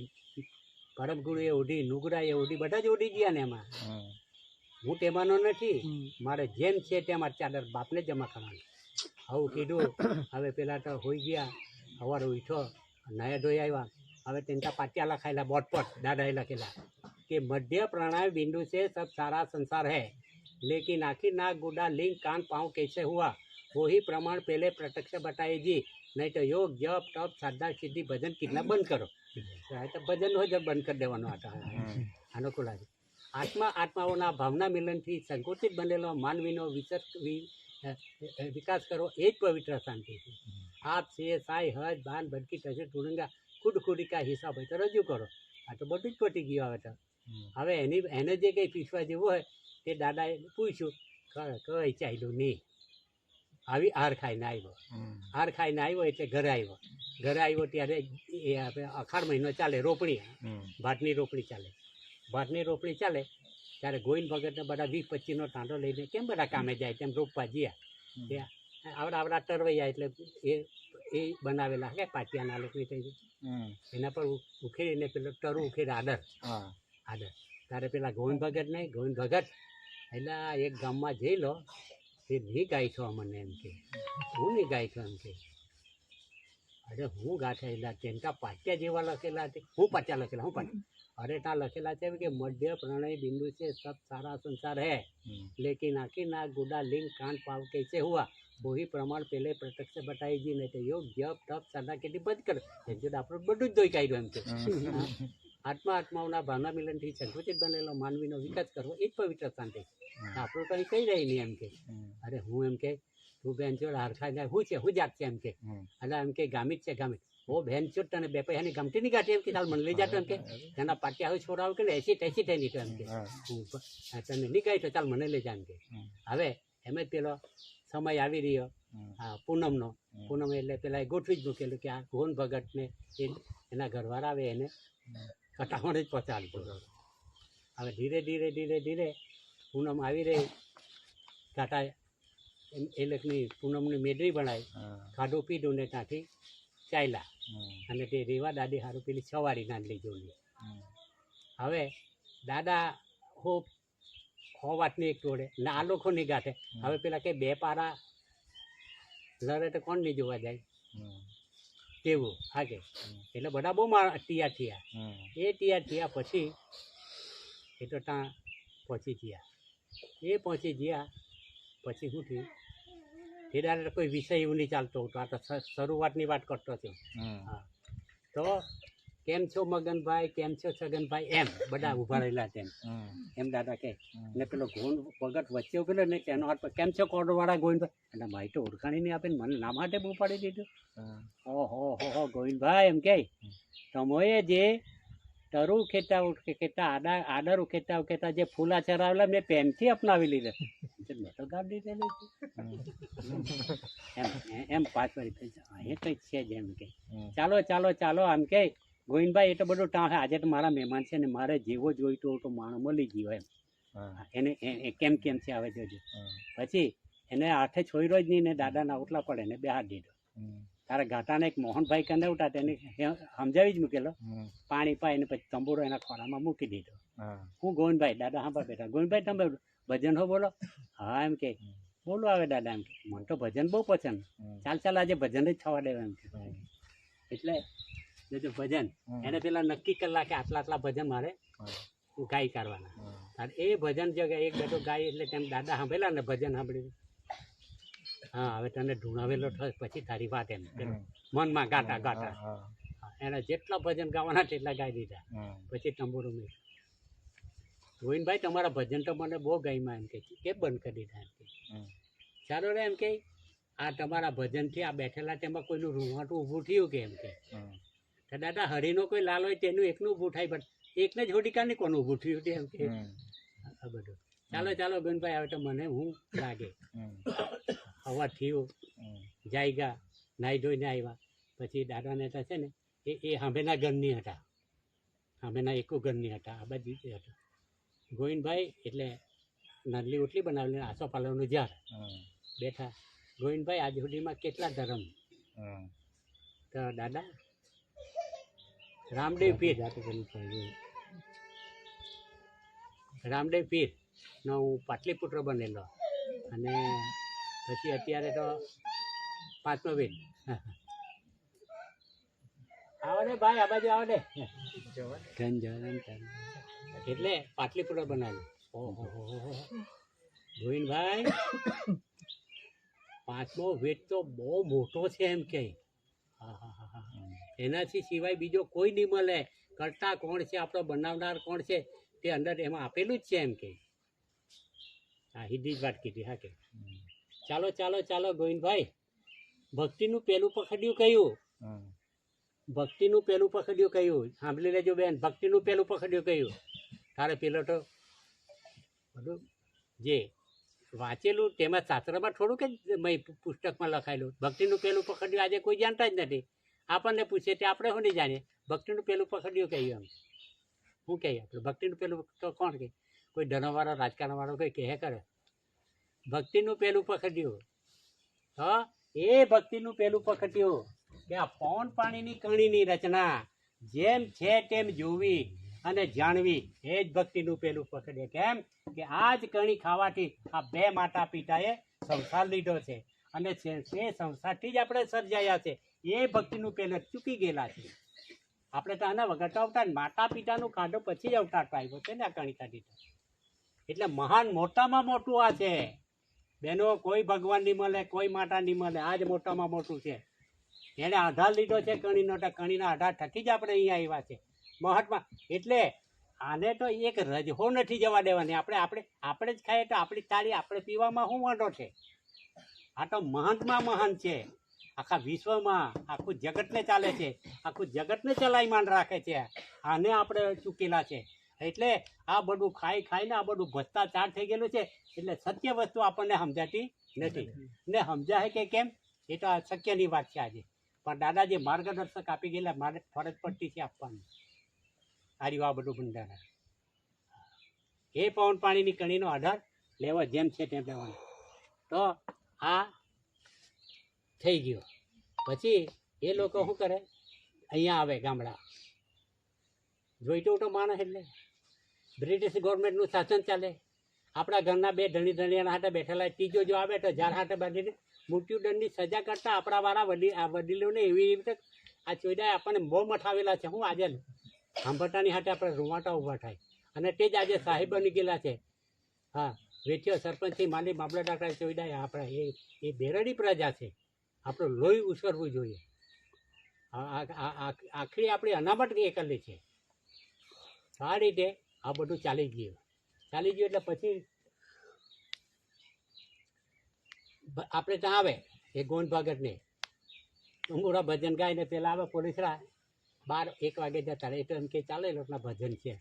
પરમગુરુએ ઓઢી, નુગરાએ ઓઢી, બધા જ ઓઢી ગયા ને એમાં. હું તેમાંનો નથી. મારે જેમ છે તેમાં ચાદર બાપને જમા કરવાની. આવું કીધું. હવે પેલા તો હોઈ ગયા, સવારે ઉઠ્યો, નાયા ધોઈ આવ્યા. હવે તેના પાટિયા લખાયેલા બોર્ડ પર દાદાએ લખેલા કે મધ્ય પ્રાણાयाम बिंदु से सब सारा संसार है, लेकिन आखिर नाक गुड़ा लिंग कान पाँव कैसे हुआ वही प्रमाण पहले प्रत्यक्ष बताए जी, नहीं तो योग जप तप साधना सिद्धि भजन कितना बंद करो. तो भजन हो जब बंद कर देવાનો आता આનો ખુલા છે. આત્મા આત્માઓના ભાવના મિલનથી સંકુચિત બનેલો માનવીનો વિકાસ કરવો એ જ પવિત્ર શાંતિ છે. આપ છે સાઈ હજ બાન ભટકી થશે તુરંગા ખુદ ખુદી કા હિસાબ હોય તો રજૂ કરો. આ તો બધું જ પટી ગયું. હવે તો હવે એને જે કંઈ પીછવા જેવું હોય તે દાદાએ પૂછ્યું, કઈ ચાલ્યું નહીં. આવી હાર ખાઈને આવ્યો. હાર ખાઈને આવ્યો એટલે ઘરે આવ્યો. ઘરે આવ્યો ત્યારે એ આપણે અખાડ મહિનો ચાલે, રોપણી, ભાતની રોપણી ચાલે. ભાતની રોપણી ચાલે ત્યારે ગોવિંદ ભગતને બધા 20-25નો ટાંડો લઈને કેમ બધા કામે જાય તેમ રોપવા ગયા. ત્યાં આવડા ટરવૈયા એટલે એ બનાવેલા કે પાટિયાના લોકોની થઈ એના પર ઉખેડીને પેલો ટરું ઉખેડ આદર. તારે પેલા ગોવિંદ ભગત એટલે એક ગામમાં જઈ લો તે નહીં ગાય છો મને એમ કે. હું નહીં ગાય છો એમ કે. અરે હું ગાઠેલા તેનકા પાટિયા જેવા લખેલા છે. હું પાટિયા લખેલા, હું પાટિયા. અરે ત્યાં લખેલા છે કે મધ્ય પ્રણય બિંદુ છે સબ સારા સંસાર है, लेकिन आखिर ना गुड़ा लिंग कान पाव कैसे हुआ वही प्रमाण पहले प्रत्यक्ष बताई जी, नहीं तो योग जप तप साधना કેટલી બંધ કરો. આપણું બધું જ ધોઈ કાઢ્યું એમ કે. આત્માઓના ભાવના મિલનથી સંકુચિત બનેલો માનવીનો વિકાસ કરવો એ જ પવિત્ર શાંતિ. આપણું કંઈ કહી રહી નહીં એમ કે. અરે હું એમ કે તું બેન ચોડ હારખા જાય હું છે, હું જાત છે એમ કે. એટલે એમ કે ગામિત છે ગામિત. ઓ બેન ચોડ તને બે પૈસાની ગમતી નહીં ગાંઠી એમ કે. ચાલ મને લઈ જાતો એમ કે. તેના પાટિયા હવે છોડાવ કે 80 થઈ નહીં તો એમ કે. તને નહીં કહી તો ચાલ મને લઈ જા એમ કે. હવે એમ જ પેલો સમય આવી રહ્યો પૂનમનો. પૂનમ એટલે પેલા ગોઠવી જ મૂકેલું કે આ ગોવિંદ ભગતને એના ઘરવાળા આવે એને કટાવણ જ પહોંચાડતું. હવે ધીરે ધીરે ધીરે ધીરે પૂનમ આવી રહી. કાંટા એ લોકોની પૂનમની મેદરી બનાવી, ખાધું પીધું ને ત્યાંથી ચાલ્યા. અને તે રેવા દાદી સારું પેલી સવારી નાંદલી જોડી. હવે દાદા ખૂબ વાતની એક તોડે ને આ લોકો નહીં ગાંઠે. હવે પેલા કે બે પારા લડે તો કોણ નહીં જોવા જાય તેવું. હા કે એટલે બધા બહુ તૈયાર થયા. એ તૈયાર થયા પછી એ તો ત્યાં પહોંચી ગયા. એ પહોંચી ગયા પછી શું થયું એ દાડે કોઈ વિષય એવું નહીં ચાલતો હતો. આ તો શરૂઆતની વાત કરતો હતો. હા તો કેમ છો મગનભાઈ, કેમ છો છગનભાઈ, એમ બધા ઊભા રહેલા તેમ એમ દાદા કહે. ને પેલો ગોવિંદ ભગત વચ્ચે ઉભેલો ને તેનો હાથ પર કેમ છો કોડવાળા ગોવિંદભાઈ. એટલે ભાઈ તો ઓળખાણી નહીં આપે ને મને ના માટે બહુ પાડી દીધું. ઓહો ગોવિંદભાઈ એમ કે તમોએ જે તરુ ખેતા આદર ઉખેતા જે ફૂલા ચરાવેલા મેં પેનથી અપનાવી લીધા. મેં તો ગાડી દીધેલી એમ 5 વારી એ કંઈક છે જ એમ કે. ચાલો આમ કે ગોવિંદભાઈ એ તો બધું ટાં આજે તો મારા મહેમાન છે ને મારે જેવો જોઈતો તો માણસ મળી ગયો એમ. એને કેમ છે આવે જોજો. પછી એને હાથે છોડ્યો જ નહીં ને દાદાના ઓટલા પડે ને બે હાથ દીધો. તારા ઘાટાને એક મોહનભાઈ કંદે ઉઠા તેને સમજાવી જ મૂકેલો. પાણી પાય ને પછી તંબુરો એના ખોરામાં મૂકી દીધો. હું ગોવિંદભાઈ દાદા સાંભળ બેઠા. ગોવિંદભાઈ તમે ભજન હો બોલો. હા એમ કે બોલો આવે દાદા એમ કે મને તો ભજન બહુ પસંદ. ચાલ આજે ભજન જ થવા દેવા એમ કે. એટલે જો ભજન એને પેલા નક્કી કરેલા કે આટલા ભજન મારે ગાય કરવાના. એ ભજન જો એક બેઠો ગાય એટલે તેમ દાદા સાંભળેલા ને ભજન સાંભળ્યું. હા હવે તને ઢૂંઢાવેલો થયો પછી તારી વાત એમ મનમાં ગાતા એને જેટલા ભજન ગાવાના તેટલા ગાઈ દીધા. પછી તંબુરો મેં ગોવિંદભાઈ તમારા ભજન તો મને બહુ ગાયમાં એમ કે કેમ બંધ કરી દીધા એમ કે. ચાલો રે એમ કે આ તમારા ભજનથી આ બેઠેલા તેમાં કોઈનું રૂવાટું ઊભું થયું કે એમ કે. દાદા હરિનો કોઈ લાલ હોય તેનું એકનું ઊભું થાય પણ એકને જ હોડિકા નહીં કોનું ઊભું થયું એમ કે. આ બધું ચાલો ગોવિંદભાઈ હવે તો મને હું લાગે હવા થયું જાય ગયા નાહી ધોઈને આવ્યા. પછી દાદાને છે ને એ સાંભેના ઘરની હતા. સાંભેના એકુ ઘરની હતા. આ બાજુ હતા ગોવિંદભાઈ એટલે નાનલી ઓટલી બનાવેલી આસો પાલવનું ઝાડ બેઠા. ગોવિંદભાઈ આજ સુધીમાં કેટલા ધર્મ તો દાદા રામદેવ પીરનો હું પાટલીપુત્ર બનેલો. અને પછી અત્યારે તો પાંચમો વેદ. આવો ને ભાઈ, આ બાજુ આવો ને. એટલે પાટલીપુત્ર બનાવ્યું. ઓહો ગોવિંદભાઈ, પાંચમો વેદ તો બહુ મોટો છે એમ કે. એનાથી સિવાય બીજો કોઈ નહીં મળે. કરતા કોણ છે, આપણો બનાવનાર કોણ છે, તે અંદર એમાં આપેલું જ છે એમ કે. હા, સીધી જ વાત કીધી. હા કે ચાલો ચાલો ચાલો ગોવિંદભાઈ, ભક્તિનું પેલું પખડ્યું કયું? ભક્તિનું પેલું પખડ્યું કયું? સાંભળી લેજો બેન, ભક્તિનું પેલું પખડ્યું કયું? તારે પેલો તો બધું જે વાંચેલું તેમાં શાસ્ત્રમાં થોડું કે પુસ્તકમાં લખાયેલું. ભક્તિનું પેલું પખડ્યું આજે કોઈ જાણતા જ નથી. આપણને પૂછે તે આપણે શું નહીં જાણીએ. ભક્તિનું પેલું પખડ્યું કયું? એમ શું કહીએ આપણે? ભક્તિનું પેલું તો કોણ કહે? કોઈ ધનવાળો રાજકારણવાળો કોઈ કહે કરે ભક્તિનું પેલું પખડ્યું. તો એ ભક્તિનું પેલું પખડ્યું કે આ પવન પાણીની કણીની રચના જેમ છે તેમ જોવી અને જાણવી, એ જ ભક્તિનું પેલું પકડે. કેમ કે આ જ કણી ખાવાથી આ બે માતા પિતાએ સંસાર લીધો છે અને તે સંસારથી જ આપણે સર્જાયા છે. એ ભક્તિનું પેલું ચૂકી ગયેલા છે આપણે. તો આના વગર તો અવતાર માતા પિતાનું ખાધો પછી જ અવતાર આવ્યો છે ને આ કણી ખાધી. એટલે મહાન મોટામાં મોટું આ છે બેનો. કોઈ ભગવાન નહીં મળે, કોઈ માતા નહીં મળે. આ જ મોટામાં મોટું છે. એને આધાર લીધો છે કણીનો. તો કણીના આધાર થકી જ આપણે અહીંયા આવ્યા છે મહાત્મા. એટલે આને તો એક રજહો નથી જવા દેવાની. આપણે જ ખાઈએ તો આપણી તાળી આપણે પીવામાં શું વાંધો છે? આ તો મહાનમાં મહાન છે. આખા વિશ્વમાં આખું જગતને ચાલે છે, આખું જગતને ચલાયમાન રાખે છે. આને આપણે ચૂકેલા છે. એટલે આ બધું ખાઈ ખાઈને આ બધું ભ્રષ્ટાચાર થઈ ગયેલું છે. એટલે સત્ય વસ્તુ આપણને સમજાતી નથી ને. સમજાય કે કેમ એ તો શક્યની વાત છે આજે. પણ દાદા જે માર્ગદર્શક આપી ગયેલા, મારે ફરજ પડતી છે આપવાની. આર્યું આ બધું બંધારણ. એ પવન પાણીની કણીનો આધાર લેવો જેમ છે તેમ લેવાનો. તો આ થઈ ગયો. પછી એ લોકો શું કરે? અહીંયા આવે ગામડા. જોઈતું તો માણસ એટલે બ્રિટિશ ગવર્મેન્ટનું શાસન ચાલે. આપણા ઘરના બે ધણીયાના હાથે બેઠેલા. ત્રીજો જો આવે તો ઝાડ હાથે બાંધીને મૃત્યુદંડની સજા કરતા આપણા વાળા વડીલોને એવી રીતે આ ચોયડાએ આપણને બહુ મઠાવેલા છે. હું આજે સાંભળતાની હાથે આપણે રૂવાટા ઊભા થાય. અને તે જ આજે સાહેબ બની ગયેલા છે. હા, વેઠિયો સરપંચથી માંડી મામલતદાર ચોયડાએ આપણા એ બેરડી પ્રજા છે. આપણું લોહી ઉછળવું જોઈએ. આખરી આપણી અનામત એ કરેલી છે. આ રીતે આ બધું ચાલી ગયું. એટલે પછી આપણે ત્યાં આવે એ ગોંડ ભગતને ઉંગુરા ભજન ગાઈને પેલા આવે પોલીસરા 12-1 વાગે જતા રહે. તો એમ કે ચાલે લોકોના ભજન છે.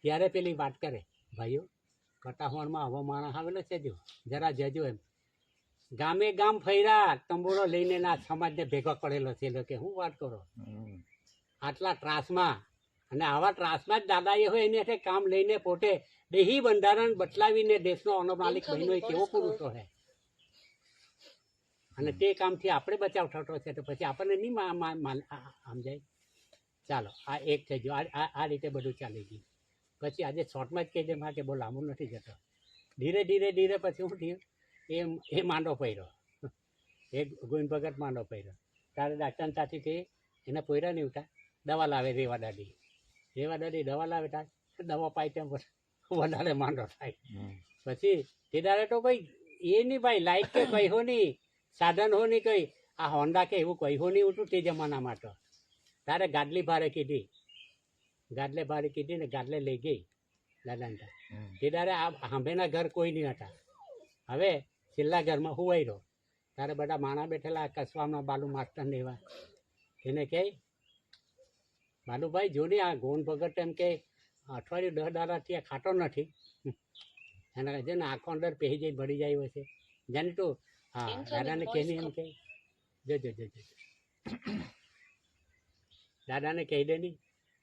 ત્યારે પેલી વાત કરે, ભાઈઓ કટાહોણમાં આવો માણસ આવેલો છે, જો જરા જજો એમ. ગામે ગામ ફર્યા તંબુરો લઈને ના સમાજને ભેગો કરેલો છે. કે હું વાત કરો આટલા ત્રાસમાં. અને આવા ત્રાસમાં જ દાદાએ હોય એની સાથે કામ લઈને પોતે દેહી બંધારણ બદલાવીને દેશનો અનમાલિક બહેનો કેવો પુરુષો છે. અને તે કામથી આપણે બચાવ થતો છે. તો પછી આપણને નહીં સમજાય. ચાલો આ એક થઈ ગયું. આ રીતે બધું ચાલી ગયું. પછી આજે શોર્ટમાં જ કહી દે કે બહુ લાંબુ નથી જતો. ધીરે પછી શું થયું? એ માંડો પડ્યો. એ ગોવિંદ ભગત માંડો પડ્યો. તારે ડાક્ટર ત્યાંથી કહે એને પોયરા નહીં ઉઠા, દવા લાવે. રેવા દાદી દવા લાવે તાર દવા પાય તેમ વધારે માંડો થાય. પછી તે દાડે તો કોઈ એ નહીં ભાઈ, લાઈટ કે કઈ હો નહીં, સાધન હો નહીં, કઈ આ હોન્ડા કે એવું કઈ હો નહીં ઉઠું તે જમાનામાં. તો તારે ગાડલી ભારે કીધી ને ગાડલે લઈ ગઈ દાદાને. તે દાડે આ હાંભેના ઘર કોઈ નહીં હતા. હવે છેલ્લા ઘરમાં હુવાઈ રહ્યો. તારે બધા માણા બેઠેલા કસવામાં બાલુ માસ્ટર ને એવા. એને કહે બાલુભાઈ જોને આ ગોંડ ભગત એમ કે અઠવાડિયું 10 દાડાથી આ ખાતો નથી. એના છે ને આંખો અંદર પહેરી જઈ ભરી જાય હોય છે. જાણે તો હા દાદાને કહે એમ કે જોજો દાદાને કહી દે નહીં.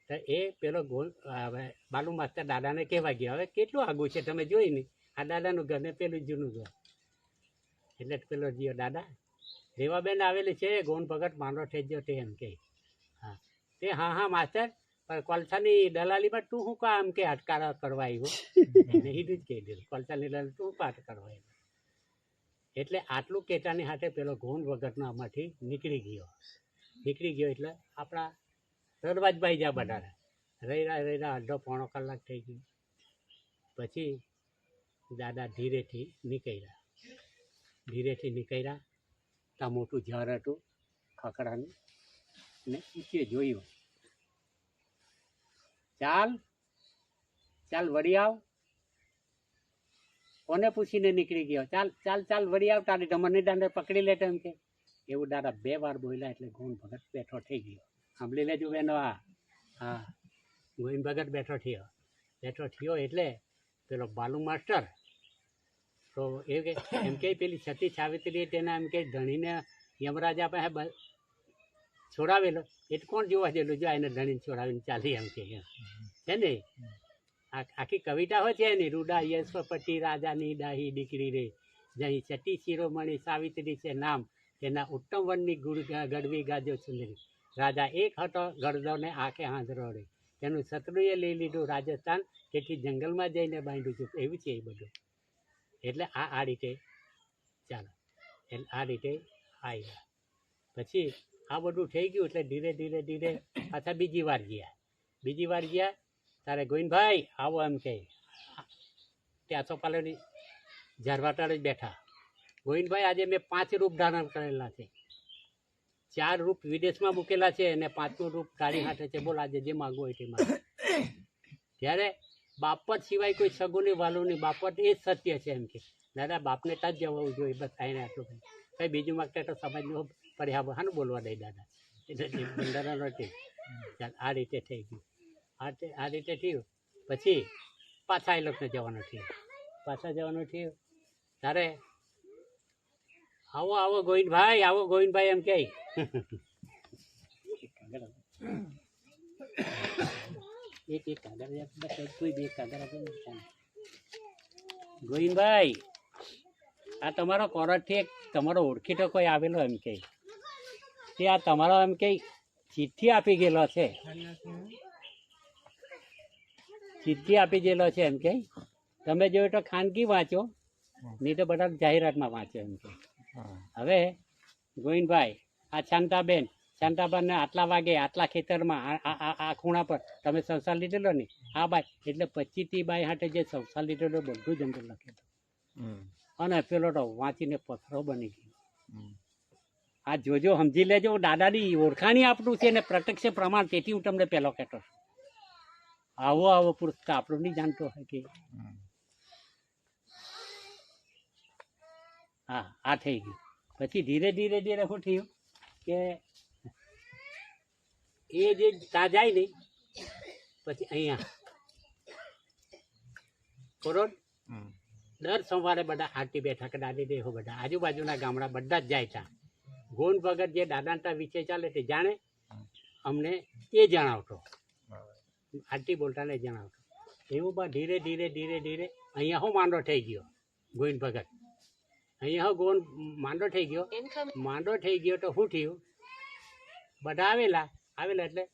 તો એ પેલો બાલુ માસ્ટર દાદાને કહેવા ગયો. હવે કેટલું આગું છે તમે જોઈ નહીં. આ દાદાનું ઘર ને પેલું જૂનું ઘર. એટલે પેલો જીઓ દાદા રેવાબેન આવેલી છે, ગોંડ ભગત માંડો થઈ ગયો તે એમ કે. હા તે હા માસ્ટર પણ કોલસાની દલાલીમાં તું શું કામ કે અટકારા કરવા આવ્યો? એને હીધું જ કહી દીધું. કોલસાની દલાલી તું કાટ કરવા આવ્યો. એટલે આટલું કેટાની હાથે પેલો ગોંડ વગરનો આમાંથી નીકળી ગયો એટલે આપણા રડવાજભાઈ જ્યાં બધા રહ્યા અડધો પોણો કલાક થઈ ગયો. પછી દાદા ધીરેથી નીકળ્યા ત્યાં મોટું ઝાડ હતું ખકડાનું ને ઊંચે જોયું, ચાલ વળી આવ. કોને પૂછીને નીકળી ગયો, ચાલ વળી આવ, તારી ઢમરની દાંડે પકડી લે એમ કે. એવું દાદા 2 વાર બોલ્યા એટલે ગોવિંદ ભગત બેઠો થઈ ગયો. સાંભળી લેજો બેનો. હા ગોવિંદ ભગત બેઠો થયો એટલે પેલો બાલુ માસ્ટર તો એમ કે પેલી સતી સાવિત્રી તેના એમ કે ધણીને યમરાજા પાસે છોડાવેલો એટલે કોણ જોવા જેલું જો એને ધણીને છોડાવીને ચાલી એમ કે છે ને. આખી કવિતા હોય છે ને, રૂડા યશપતિ રાજાની ડાહી દીકરી રે, જઅહીં સતી શિરોમણી સાવિત્રી છે નામ, તેના ઉત્તમ વનની ગઢવી ગાજો સુંદરી. રાજા એક હતો ગરદોને આંખે હાંધરો રે, તેનું શત્રુએ લઈ લીધું રાજસ્થાન, તેથી જંગલમાં જઈને બાંધ્યું છે. એવું છે એ બધું. એટલે આ રીતે ચાલો, એટલે આ રીતે આવ્યા. પછી આ બધું થઈ ગયું એટલે ધીરે પાછા બીજી વાર ગયા. તારે ગોવિંદભાઈ આવો એમ કે. ત્યાં તો પાલેની ઝારવાટાળ જ બેઠા. ગોવિંદભાઈ આજે મેં 5 રૂપ ધારણ કરેલા છે, 4 રૂપ વિદેશમાં મૂકેલા છે અને 5મું રૂપ તારી હાથે છે. બોલ આજે જે માગવું હોય તે માગ. ત્યારે બાપત સિવાય કોઈ સગુની વાલું નહીં, બાપત એ જ સત્ય છે એમ કે. દાદા બાપને ત્યાં જ જવું જોઈએ, બસ આવીને આટલું કંઈ બીજું માગતા તો સમાજનો પર્યાવ હાનું બોલવા દઈ દાદા. એટલે બંધારણ નથી. ચાલ આ રીતે થઈ ગયું. આ રીતે થયું. પછી પાછા એ લોકોને જવાનું થયું. તારે આવો ગોવિંદભાઈ એમ કે. ગોવિંદભાઈ આ તમારો કોરટથી એક તમારો ઓળખીતો કોઈ આવેલો એમ કે, તે આ તમારો એમ કે ચિઠ્ઠી આપી ગયેલો છે, એમ કે. તમે જોયું તો ખાનગી વાંચો, નહીં તો બધા જાહેરાતમાં વાંચો એમ કે. હવે ગોવિંદભાઈ આ શાંતાબાને આટલા વાગે આટલા ખેતરમાં આ ખૂણા પર તમે સંસાર લીધેલો ને આ બાય, એટલે 25 બાય હાટે જે સંસાર લીધેલો બધું જ અંદર લખેલું. અને પેલો તો વાંચીને પથ્થરો બની ગયો. આ જોજો, સમજી લેજો. દાદાની ઓળખાણી આપણું છે ને પ્રત્યક્ષ પ્રમાણ. તેથી હું તમને પહેલો કહેતો છું, આવો પુરુષ તો આપણું નહીં જાણતો હોય કે. હા આ થઈ ગયું. પછી ધીરે શું થયું કે એ જે ત્યાં જાય ને પછી અહીંયા બરોબર દર સોમવારે બધા આરતી બેઠક દાદી દેહો બધા આજુબાજુના ગામડા બધા જ જાય ત્યાં. ગોંડ ભગત જે દાદાના વિષય ચાલે તે જાણે, અમને એ જણાવતો, આરતી બોલતા ને જણાવતો. એવું બા ધીરે અહીંયા હું માંડો થઈ ગયો ગોવિંદ ભગત. અહીંયા હું માંડો થઈ ગયો તો શું થયું, બધા આવેલા એટલે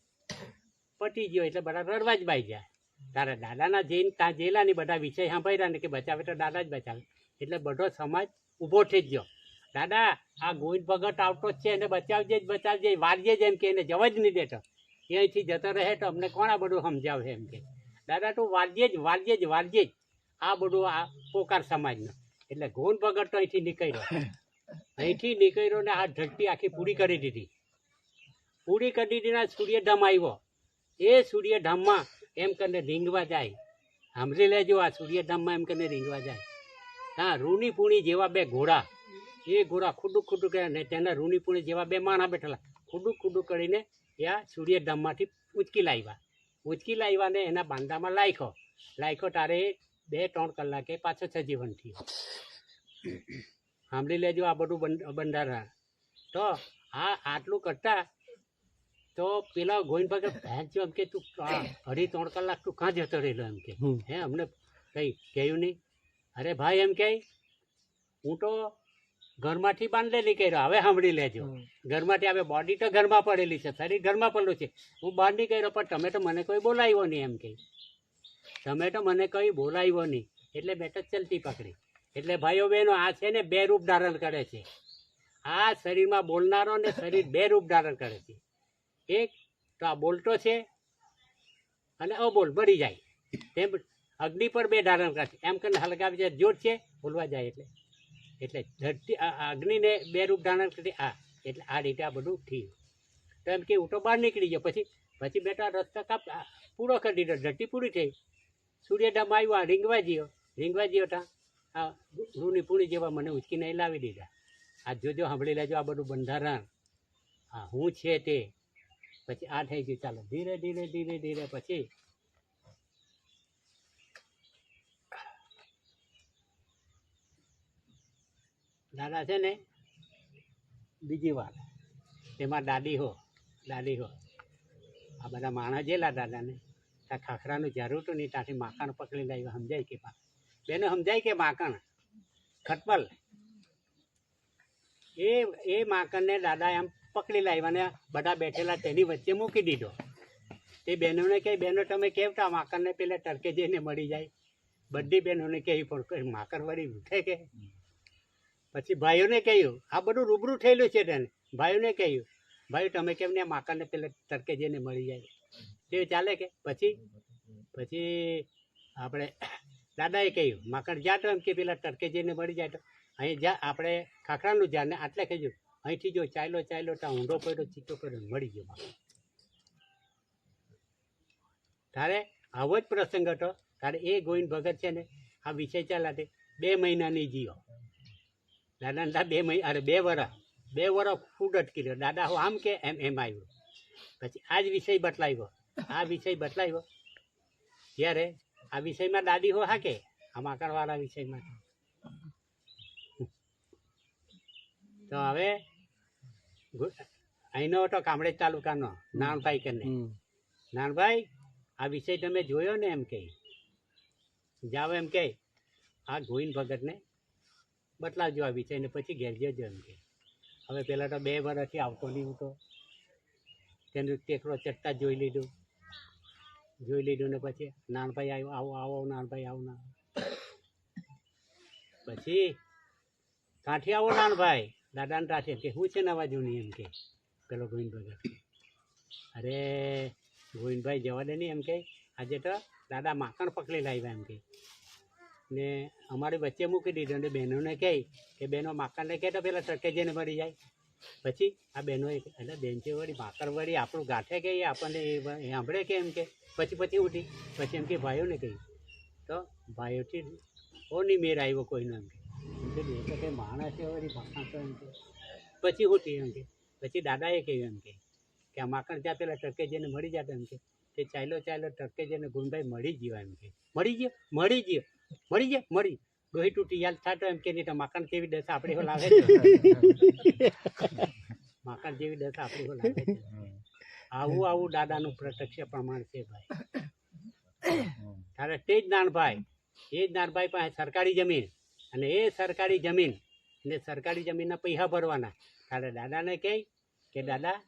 પટી ગયો એટલે બધા રડવા જ બાઈ જાય. તારા દાદાના જઈને ત્યાં જેલાની બધા વિષય સાંભળ્યા ને કે બચાવે તો દાદા જ બચાવે. એટલે બધો સમાજ ઊભો થઈ ગયો. દાદા આ ગોવિંદ ભગત આવતો જ છે, એને બચાવજે વારજે જ એમ કે, એને જવા જ નહીં દેતો. એ અહીંથી જતો રહે તો અમને કોણ આ બધું સમજાવે એમ કે. દાદા તું વારજે જ આ બધું આ પોકાર સમાજનો. એટલે ગોવિંદ ભગત તો અહીંથી નીકળ્યો ને આ ધરતી આખી પૂરી કરી દીધી ને સૂર્યધામ આવ્યો. એ સૂર્યધામમાં એમ કરીને રીંગવા જાય. સાંભળી લેજો, આ સૂર્યધામમાં એમ કરીને રીંગવા જાય. હા રૂની પૂણી જેવા 2 ઘોડા, એ ઘોડા ખુડુક કરે ને તેના રૂની પૂણી જેવા 2 માણા બેઠેલા ખુડુક કરીને આ સૂર્યધામમાંથી ઉંચકી લાવ્યા ને એના બાંધામાં લાખ્યો. તારે 2-3 કલાકે પાછો સજીવન થયો. સાંભળી લેજો આ બધું બંધારણ. તો આટલું કરતા તો પેલા ગોવિંદ ભગત ભેંચ્યો એમ કે તું 2.5-3 કલાક તું કાં જતો રહેલો એમ કે. હે અમને કંઈ કહ્યું નહીં? અરે ભાઈ એમ કે હું તો ઘરમાંથી બાંધેલી કર્યો. હવે સાંભળી લેજો, ઘરમાંથી હવે બોડી તો ઘરમાં પડેલી છે, શરીર ઘરમાં પડેલું છે, હું બહાર નહીં કર્યો. પણ તમે તો મને કોઈ બોલાવ્યો નહીં એમ કે. એટલે મેં તો ચલતી પકડી. એટલે ભાઈઓ બહેનો આ છે ને બે રૂપ ધારણ કરે છે. આ શરીરમાં બોલનારો ને શરીર બે રૂપ ધારણ કરે છે. એક તો આ બોલતો છે અને અબોલ મરી જાય, તેમ અગ્નિ પર બે ધારણ કરે છે. એમ કરીને હલગાવી જાય, જોત છે બોલવા જાય એટલે ધરતી અગ્નિને બે રૂપ ધારણ કરી. આ એટલે આ રીતે આ બધું થયું. તો એમ કે હું તો બહાર નીકળી ગયો. પછી બેટા રસ્તા પૂરો કરી દીધો, ધરતી પૂરી થઈ. સૂર્યધામ આવ્યું, આ રીંગવા ગયો તા આ રૂની પૂરી જેવા મને ઉચકીને અહીં લાવી દીધા. આ જોજો, સાંભળી લેજો આ બધું બંધારણ. હા હું છે તે પછી આ થઈ ગયું. ચાલો ધીરે ધીરે ધીરે ધીરે પછી દાદા છે ને બીજી વાર તેમાં દાદી હો આ બધા માણસ જેલા દાદાને ત્યાં ખાખરાનું જરૂર હતું નહીં, ત્યાંથી માખણ પકડી લાવ્યા. સમજાય કે બેનો સમજાય કે માખણ ખટપલ એ માખણને દાદા એમ પકડી લાવ્યા ને બધા બેઠેલા તેની વચ્ચે મૂકી દીધો. તે બહેનોને કહે, બહેનો તમે કેવતા માખણને પેલા ટરકે જઈને મળી જાય. બધી બહેનોને કહી પણ માખણ વળી ઉઠે કે. પછી ભાઈઓને કહ્યું, આ બધું રૂબરૂ થયેલું છે તેને. ભાઈઓને કહ્યું, ભાઈ તમે કેમ ને માકડને પેલા તડકે જઈને મળી જાય તે ચાલે કે. પછી આપણે દાદાએ કહ્યું, માકડ જા તો એમ કે પેલા તડકે જઈને મળી જાય. તો અહીં જા આપણે ખાખરાનું ઝાડ ને આટલે કહેજો, અહીંથી જો ચાલ્યો ત્યાં ઊંડો પડ્યો, ચીટો પડ્યો, મળી ગયો માકડ. તારે આવો જ પ્રસંગ હતો. તારે એ ગોવિંદ ભગત છે ને આ વિષય ચાલાતે 2 મહિનાની જીવો. દાદા 2 મહિના અરે 2 વર્ષ ફૂડ અટકી રહ્યો. દાદા હું આમ કે એમ આવ્યો. પછી આ જ વિષય બતલાવ્યો ત્યારે આ વિષયમાં દાદી હો હા કે આ માકડવાળા વિષયમાં. તો હવે અહીંનો હતો કામરેજ તાલુકાનો નાનભાઈ કરીને. નાનભાઈ આ વિષય તમે જોયો ને એમ કહે જાઓ એમ કહે આ ગોવિંદ ભગતને બતલાવજો આ વિષયને, પછી ઘેર જજો એમ કે. હવે પહેલાં તો 2 વર્ષથી આવતો નહીં હું તો તેનું ટેકરો ચડતા જોઈ લીધું ને પછી નાનભાઈ આવ્યો, આવો નાનભાઈ આવો ના. પછી કાંઠી આવો નાનભાઈ, દાદાને ત્યાંથી એમ કે શું છે નવા જૂની એમ કે પેલો ગોવિંદ ભગત. અરે ગોવિંદભાઈ જવા દે નહીં એમ કે, આજે તો દાદા માખણ પકડી લાવ્યા એમ કે ને અમારી વચ્ચે મૂકી દીધો. અને બહેનોને કહે કે બહેનો માકડને કહે તો પેલા તડકે જઈને મળી જાય. પછી આ બહેનોએ એટલે બેન છે વળી માકડ વળી આપણું ગાંઠે કે આપણને એ સાંભળે કે એમ કે. પછી ઉઠી પછી એમ કે ભાઈઓને કહ્યું. તો ભાઈઓથી ઓની મેર આવ્યો કોઈનો એમ કે તો કંઈ માણસ છે વળી ભાષણ તો એમ કે. પછી ઉઠી એમ કે. પછી દાદાએ કહ્યું એમ કે આ માકડ ત્યાં પેલા તડકે જઈને મળી જતો એમ કે. તે ચાલ્યો તડકે જઈને ગુણભાઈ મળી ગયો એમ કે. મળી ડોહી તૂટી યાદ થતો એમ કે નહીં તો માકડ જેવી દશા આપણી હો લાવે છે. માકડ જેવી દશા આપણી હો લાવે છે. આવું દાદાનું પ્રત્યક્ષ પ્રમાણ છે ભાઈ. તારે તે જ નાનભાઈ પાસે સરકારી જમીન અને એ સરકારી જમીન ને સરકારી જમીનના પૈસા ભરવાના. તારે દાદાને કહે કે દાદા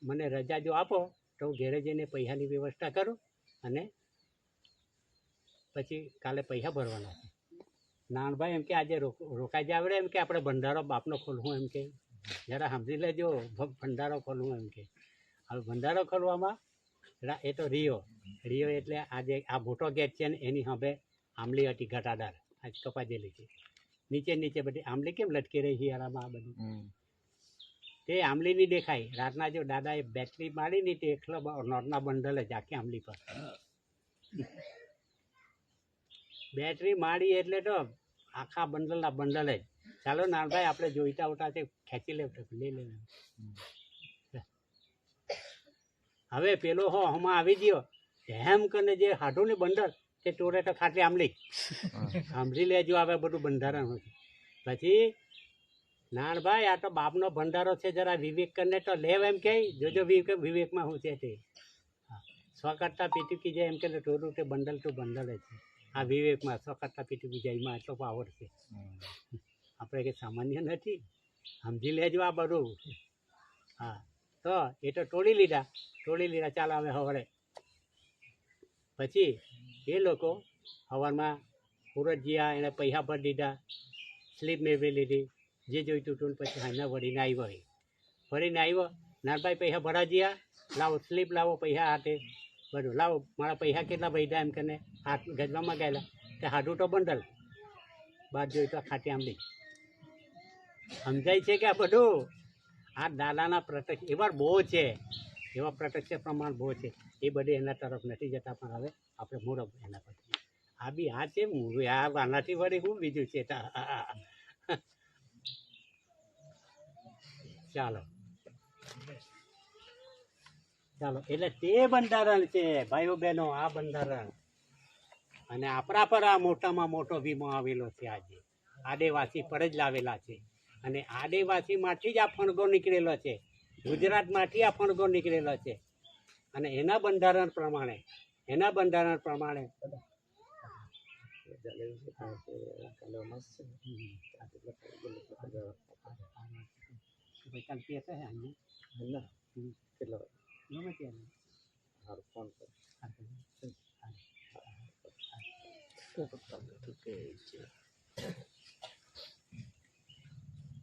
મને રજા જો આપો તો હું ઘેરે જઈને પૈસાની વ્યવસ્થા કરું અને પછી કાલે પૈસા ભરવાના છે. નાનભાઈ એમ કે આજે રોકાઈ જ આવડે એમ કે આપણે ભંડારો બાપનો ખોલવું એમ કે જરા સમજી લેજો ભંડારો ખોલવું એમ કે. હવે ભંડારો ખોલવામાં એ તો રિયો એટલે આજે આ મોટો ગેટ છે ને એની હવે આંબલી હતી ઘટાદાર આજ કપાજેલી છે. નીચે બધી આંબલી કેમ લટકી રહી શિયાળામાં આ બધું તે આંબલી નહીં દેખાય. રાતના જો દાદાએ બેટરી મારી નહીં તે એકલો નોટના બંડલ જ આખી આંબલી પર બેટરી મારી એટલે તો આખા બંડલ જ. ચાલો નાનભાઈ આપણે જોઈતા ઉઠા છે ખેંચી લઈ લે. હવે પેલો હમણાં આવી ગયો એમ કરીને જે હાડું ને બંડલ તે ટોરે તો ખાટલી આંબલી સાંભળી લેજો હવે બધું બંધારણ હોય. પછી નાનભાઈ આ તો બાપનો ભંડારો છે જરા વિવેક કરીને તો લેવ એમ કે જોજો વિવેકમાં શું છે તે. સ્વ કરતા પીટુકી જાય એમ કે ટોરું તે બંડલ ટુ બંડલ જ છે. આ વિવેકમાં સ્વ કરતા પીટુકી જાય એમાં એટલો પાવર છે. આપણે કંઈ સામાન્ય નથી, સમજી લેજો આ બધું. હા તો એ તો તોડી લીધા ચાલ આવે સવારે. પછી એ લોકો સવારમાં સુરતજીયા એને પૈસા ભરી દીધા, સ્લીપ મેળવી લીધી, જે જોઈતું હતું ને પછી હાના વળીને આવ્યો એ ફરીને આવ્યો, નાનભાઈ પૈસા ભરા જ્યા, લાવો સ્લીપ લાવો પૈસા હાથે, બધું લાવો મારા પૈસા કેટલા ભર્યા એમ કરીને હાથ ગજવામાં ગયેલા કે હાડું તો બંડલ બાદ જોઈ તો ખાટી આંબલી. સમજાય છે કે આ બધું આ દાદાના પ્રત્યક્ષ એવા બહુ છે, એવા પ્રત્યક્ષ પ્રમાણ બહુ છે, એ બધી એના તરફ નથી જતા. પણ હવે આપણે મૂળો એના પછી આ બી આ છે મૂળું, આ આનાથી વળી શું બીજું છે. ચાલો ચાલો એટલે તે બંધારણ છે ભાઈઓ બહેનો, આ બંધારણ. અને આપણા પર આ મોટામાં મોટો વીમો આવેલો છે. આજે આદિવાસી પર જ લાવેલા છે, અને આદિવાસીમાંથી જ આ ફણગો નીકળેલો છે, ગુજરાતમાંથી આ ફણગો નીકળેલો છે. અને એના બંધારણ પ્રમાણે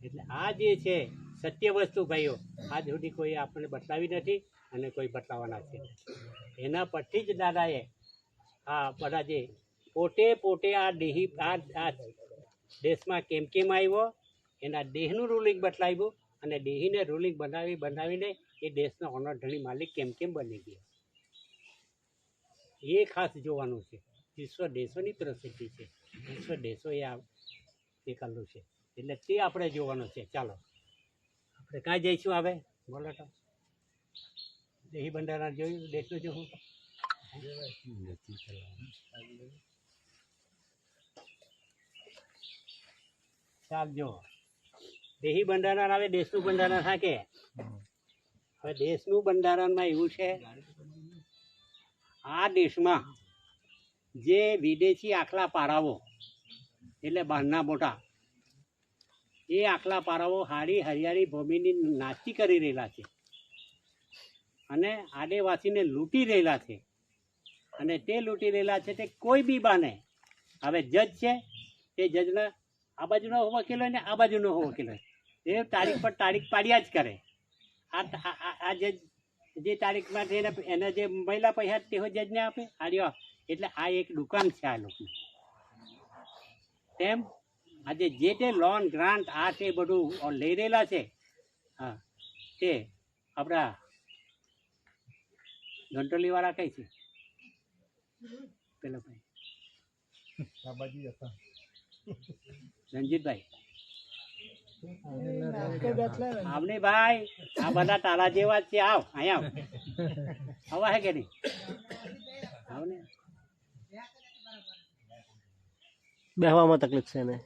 એટલે આ જે છે સત્ય વસ્તુ ભાઈઓ આજ સુધી કોઈ આપણને બતાવી નથી અને કોઈ બતાવવાના છે. એના પરથી જ દાદાએ આ બધા જે પોતે આ દેશમાં કેમ આવ્યો, એના દેહનું રૂલિંગ બતલાવ્યું, અને દેહીને રૂલિંગ બનાવીને એ દેશનો ઓનર ધણી માલિક કેમ બની ગયો, એ ખાસ જોવાનું છે. વિશ્વ દેશોની પ્રસિદ્ધિ છે, વિશ્વ દેશોએ આ એ કરેલું છે, એટલે તે આપણે જોવાનું છે. ચાલો આપણે કાં જઈશું હવે બોલો તો? દેહી બંધારણ જોયું, દેશનું જોવું. ચાલજો, દેહી બંધારણ આવે, દેશનું બંધારણ થાકે. હવે દેશનું બંધારણમાં એવું છે, આ દેશમાં જે વિદેશી આખલા પારાઓ એટલે બહારના મોટા, એ આખલા પારાઓ હારી હરિયાળી ભૂમિની નાસ્તી કરી રહેલા છે અને આદિવાસીને લૂંટી રહેલા છે. અને તે લૂંટી રહેલા છે તે કોઈ બી બાને, હવે જજ છે તે જજને આ બાજુનો વકીલ હોય ને આ બાજુનો વકીલ હોય, એ તારીખ પર તારીખ પાડ્યા જ કરે. આ જજ જે તારીખમાં એને જે મહિલા પૈસા તે જજને આપે આર્યો. એટલે આ એક દુકાન છે આ લોકોની. તેમ આજે જે તે લોન ગ્રાન્ટ આ તે બધું લઈ રહેલા છે, હા તે આપણા ગંટોલીવાળા કઈ છે પેલો ભાઈ રણજીતભાઈ, આવને ભાઈ આ બધા તારા જેવા જ છે. આવ અહીંયા આવ, હવા હે કે નહીં? આવ ને, બેહવામાં તકલીફ છે ને.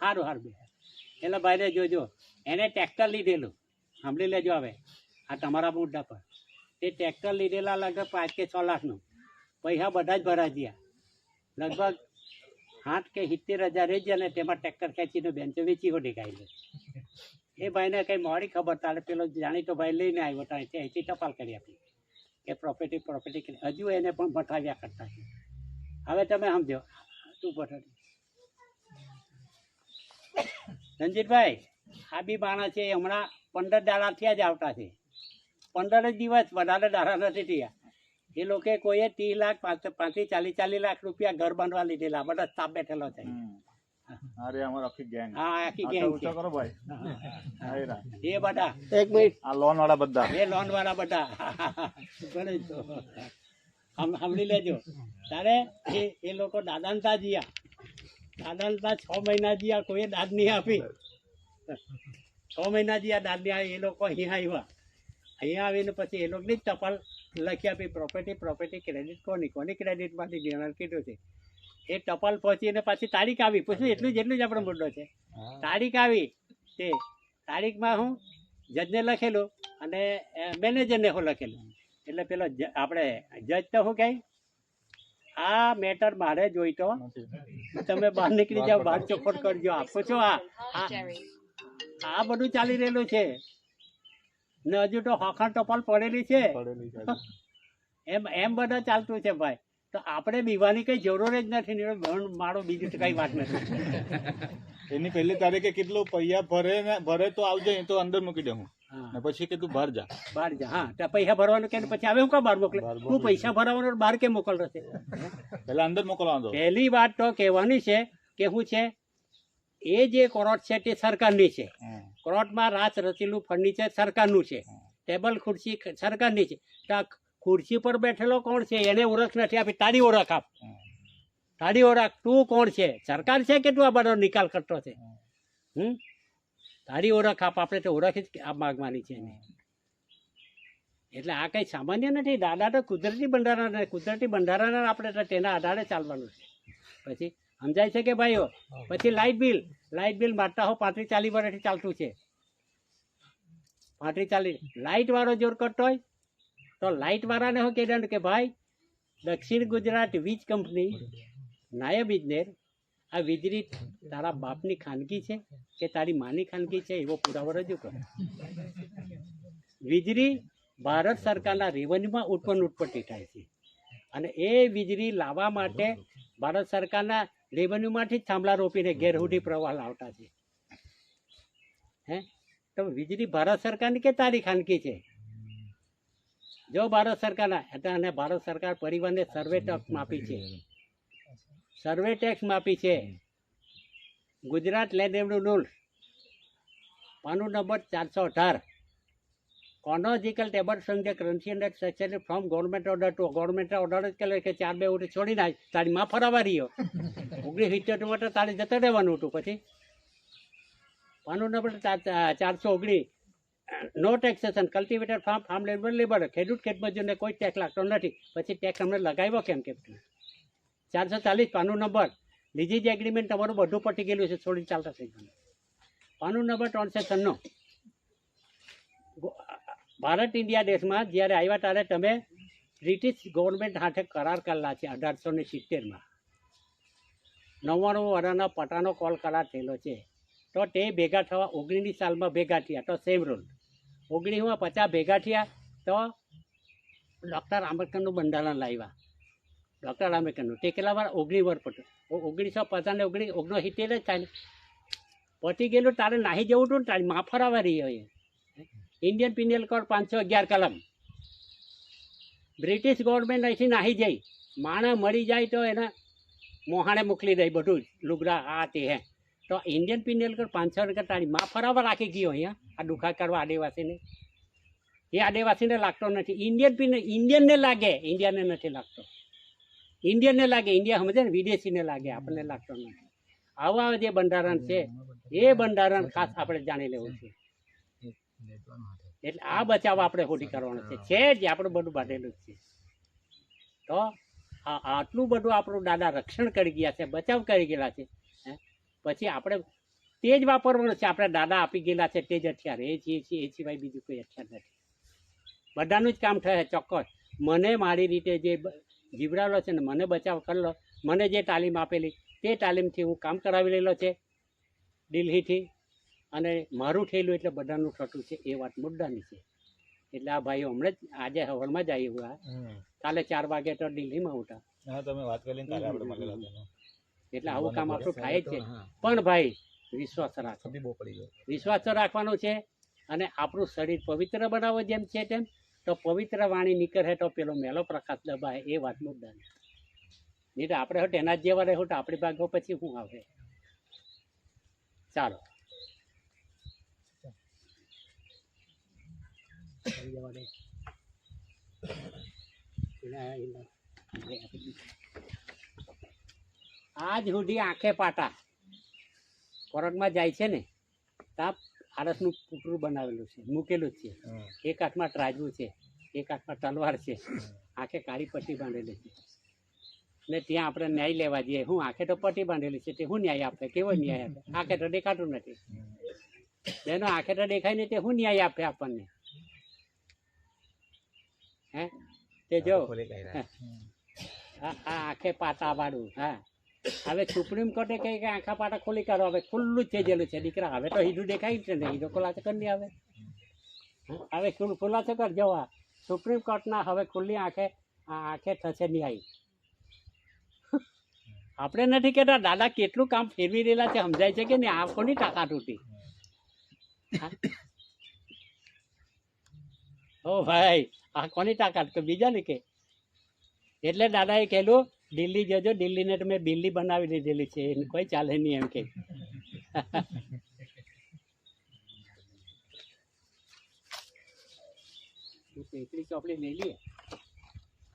સારું બે એટલે ભાઈને જોજો, એને ટ્રેક્ટર લીધેલું, સાંભળી લેજો. હવે આ તમારા મુદ્દા પર તે ટ્રેક્ટર લીધેલા લગભગ 5 કે 6 લાખનું, પૈસા બધા જ ભરા ગયા, લગભગ 60 કે 70,000 જ, અને તેમાં ટ્રેક્ટર ખેંચીને બેન્ચો વેચી હોડી ગાયેલું. એ ભાઈને કંઈ મોડી ખબર તારે પેલો જાણીતો ભાઈ લઈને આવ્યો, ત્યાંથી ટપાલ કરી આપી કે પ્રોપર્ટી કરી. હજુ એને પણ બઠાવ્યા કરતા છે. હવે તમે સમજો તું બઠાવી. રણજીતભાઈ આ બી માણસ છે, હમણાં 15 દાડા થયા જ આવતા છે, 15 જ દિવસ, વધારે દાડા નથી થયા. એ લોકોએ કોઈએ 30 લાખ 35-40 લાખ રૂપિયા ઘર બાંધવા લીધેલા, બધા સ્ટાફ બેઠેલો છે. અરે અમાર આખી ગેંગ, હા આખી ગેંગ છે. કરો ભાઈ એ બધા એક મિનિટ, આ લોન વાળા બધા, એ લોન વાળા બધા સાંભળી લેજો. તારે એ લોકો દાદાને તા જીયા, દાદાને તા 6 મહિના જીયા, કોઈએ દાદ નહીં આપી. 6 મહિના જીયા દાદ નહીં આપી. એ લોકો અહીંયા આવ્યા, અહીંયા આવીને પછી એ લોકોની જ ટપાલ લખી આપી, પ્રોપર્ટી ક્રેડિટ કોની ક્રેડિટમાંથી દેનાર કીધું છે. એ ટપાલ પહોંચીને પાછી તારીખ આવી, પૂછ્યું એટલું જ આપણો મુદ્દો છે. તારીખ આવી, તે તારીખમાં હું જજને લખેલું અને મેનેજરને હું લખેલું. એટલે પેલો આપણે જજ તો શું કહે, આ મેટર મારે જોઈતો, તમે બહાર નીકળી જાઓ, બહાર ચોખવટ કરજો. આપો છો આ બધું ચાલી રહેલું છે ને હજુ તો હોખાણ ટપાલ પડેલી છે. એમ બધા ચાલતું છે ભાઈ. તો આપણે બીવાની કઈ જરૂર જ નથી ને ગણ મારો બીજું તો કઈ વાત નથી. એની પહેલી તારીખે કેટલું પૈયા ભરે તો આવજે, એ તો અંદર મૂકી દે હું, હા ને પછી કે તું બહાર જા. બહાર જા. હા તો પૈસા ભરવાનું કે પછી હવે હું કાં બહાર મોકલે? તું પૈસા ભરવાનો બહાર કેમ મોકલ રહેશે? પેલા અંદર મોકલવાનો. પહેલી વાત તો કહેવાની છે કે શું છે, એ જે કોર્ટ છે તે સરકારની છે. કોર્ટમાં રાત રચેલું ફર્નિચર સરકારનું છે, ટેબલ ખુરશી સરકારની છે. તો આ ખુરશી પર બેઠેલો કોણ છે એને ઓળખ નથી આપી. તારી ઓળખ આપ, તારી ઓળખ. તું કોણ છે? સરકાર છે કે તું આ બધો નિકાલ કરતો છે? તારી ઓળખ આપ. આપણે તો ઓળખ જ આ માગવાની છે એને. એટલે આ કઈ સામાન્ય નથી. દાદા તો કુદરતી બંધારણ, કુદરતી બંધારણ આપણે તો તેના આધારે ચાલવાનું છે. પછી સમજાય છે કે ભાઈઓ? પછી લાઇટ બિલ મારતા હો 35-40 વર્ષથી ચાલતું છે. 35-40 લાઇટ વાળો જોર કરતો હોય તો લાઇટ વાળાને શું કહેવાનું કે ભાઈ દક્ષિણ ગુજરાત વીજ કંપની નાયબ ઇજનેર, આ વીજળી તારા બાપની ખાનગી છે કે તારી માની ખાનગી છે એવો પુરાવો રજૂ કરો. વીજળી ભારત સરકારના રેવન્યુમાં ઉત્પત્તિ થાય છે અને એ વીજળી લાવવા માટે ભારત સરકારના રેવન્યુમાંથી જ થાંભલા રોપીને ઘેર સુધી પ્રવાહ લાવતા છે. તો વીજળી ભારત સરકારની કે તારી ખાનગી છે? જો ભારત સરકારના અને ભારત સરકાર પરિવારને સર્વે ટેક્સ માપી છે, સર્વે ટેક્સ માપી છે. ગુજરાત લેન્ડ રેવન્યુ રૂલ્સ પાનું number 418 chronological table Sanjay currency and section from government order to government order જ કરે કે 4 2 ઉઠી છોડી નાખ. તારી માં ફરાવા રહ્યો 1978 માટે તારે જતા રહેવાનું હતું. પછી પાનું નંબર 419 નો ટેક્સેશન કલ્ટિવેટર ફાર્મ લેબર ખેડૂત ખેતમજૂરને કોઈ ટેક્સ લાગતો નથી. પછી ટેક્સ અમને લગાવ્યો કેમ? 440 પાનું નંબર લીઝીજ એગ્રીમેન્ટ તમારું બધું પટી ગયેલું છે, છોડી ચાલતા થઈ ગયું. પાનું નંબર 396 ભારત ઇન્ડિયા દેશમાં જ્યારે આવ્યા ત્યારે તમે બ્રિટિશ ગવર્મેન્ટ સાથે કરાર કરેલા છે 1870માં. 99 વર્ષના પટાનો કોલ કરાર થયેલો છે. તો તે ભેગા થવા 19 સાલમાં ભેગા થયા તો સેમ રૂલ. 1950 ભેગા થયા તો ડૉક્ટર આંબેડકરનું બંધારણ લાવ્યા. ડૉક્ટર આંબેડકરનું તે કેટલા વાર 19 વર્ષ પટ્યું. 1950 ને 1970 જ થાય ને પતી ગયેલું. તારે નાહી જવું હતું ને તારી માં ફરાવા રહી હોય. ઇન્ડિયન પિનલ કોડ 511 કલમ. બ્રિટિશ ગવર્મેન્ટ અહીંથી નાહી જાય, માણસ મરી જાય તો એના મોહાણે મોકલી દે બધું લુગડા આ તે. તો ઇન્ડિયન પિનલ કોડ 511 તારી માં ફરાવા રાખી ગયો અહીંયા આ દુખા કરવા આદિવાસીને. એ આદિવાસીને લાગતો નથી. ઇન્ડિયનને લાગે, ઇન્ડિયાને નથી લાગતો. ઇન્ડિયનને લાગે, ઇન્ડિયા સમજે ને, વિદેશીને લાગે, આપણને લાગતો નથી. આવા જે બંધારણ છે એ બંધારણ ખાસ આપણે જાણી લેવું છે. એટલે આ બચાવ આપણે ખોટી કરવાનો છે જ આપણે બધું બાંધેલું જ છે. તો આટલું બધું આપણું દાદા રક્ષણ કરી ગયા છે, બચાવ કરી ગયેલા છે. પછી આપણે તે જ વાપરવાનું છે. આપણે દાદા આપી ગયેલા છે તે જ હથિયાર એ સિવાય બીજું કોઈ હથિયાર નથી. બધાનું જ કામ થાય ચોક્કસ. મને મારી રીતે જે જીવડાવેલો છે ને મને બચાવ કરેલો, મને જે તાલીમ આપેલી તે તાલીમથી હું કામ કરાવી લેલો છે દિલ્હીથી. અને મારું થયેલું એટલે બધાનું થતું છે એ વાત મુદ્દાની છે. એટલે આ ભાઈઓ હમણાં જ આજે હવારમાં જ આવી ગયા, કાલે 4 વાગે તો દિલ્હીમાં ઉઠા. એટલે આવું કામ આપણું થાય જ છે. પણ ભાઈ વિશ્વાસ રાખો, વિશ્વાસ તો રાખવાનો છે. અને આપણું શરીર પવિત્ર બનાવો જેમ છે તેમ. તો પવિત્ર વાણી નીકળે તો પેલો મેલો પ્રકાશ દબાય એ વાત મુદ્દાની. નહીં તો આપણે હટ એના જેવા રહે તો આપણી ભાગો પછી શું આવે? ચાલો આજ સુધી આંખે પાટા કોરટમાં જાય છે ને ત્યાં આરસનું પૂતળું બનાવેલું છે, મૂકેલું જ છે. એક હાથમાં ત્રાજવું છે, એક હાથમાં તલવાર છે, આંખે કાળી પટ્ટી બાંધેલી છે. ને ત્યાં આપણે ન્યાય લેવા જઈએ. હું આંખે તો પટ્ટી બાંધેલી છે તે શું ન્યાય આપે? કેવો ન્યાય આપે? આંખે તો દેખાતું નથી. બેનો આંખે તો દેખાય નહીં તે શું ન્યાય આપે આપણને? હે તે જો આ આંખે પાટા વાળું. હા હવે સુપ્રીમ કોર્ટે કહી કે આંખા પાટા ખોલી કાઢો. હવે ખુલ્લું જ થઈ ગયેલું છે દીકરા. હવે તો હીધું દેખાય છે ને, હીધો ખુલાસો કરી નહીં. હવે ખુલાસો કર જવા સુપ્રીમ કોર્ટના. હવે ખુલ્લી આંખે થશે ન્યાય. આપણે નથી કહેતા દાદા કેટલું કામ ફેરવી રહેલા છે સમજાય છે કે નહીં આ કોની તાકાત હતી ઓ ભાઈ આ કોની તાકાત કે બીજા ને કે એટલે દાદાએ કહેલું દિલ્હી જજો દિલ્હીને તમે બિલ્લી બનાવી દીધેલી છે એને કોઈ ચાલે નહીં એમ કે એકલી ચોપડી લઈ લઈએ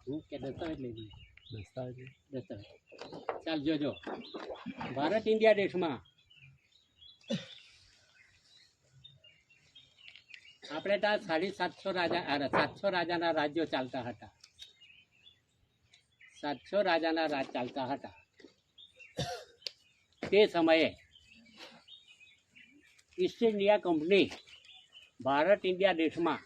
હું કે દસ્તાવેજ લઈ લઈએ દસ્તાવેજ ચાલ જોજો ભારત ઇન્ડિયા દેશમાં આપણે ત્યાં 750 રાજા 700 રાજાના રાજ્યો ચાલતા હતા 700 રાજાના રાજ ચાલતા હતા તે સમયે East India company Bharat India દેશમાં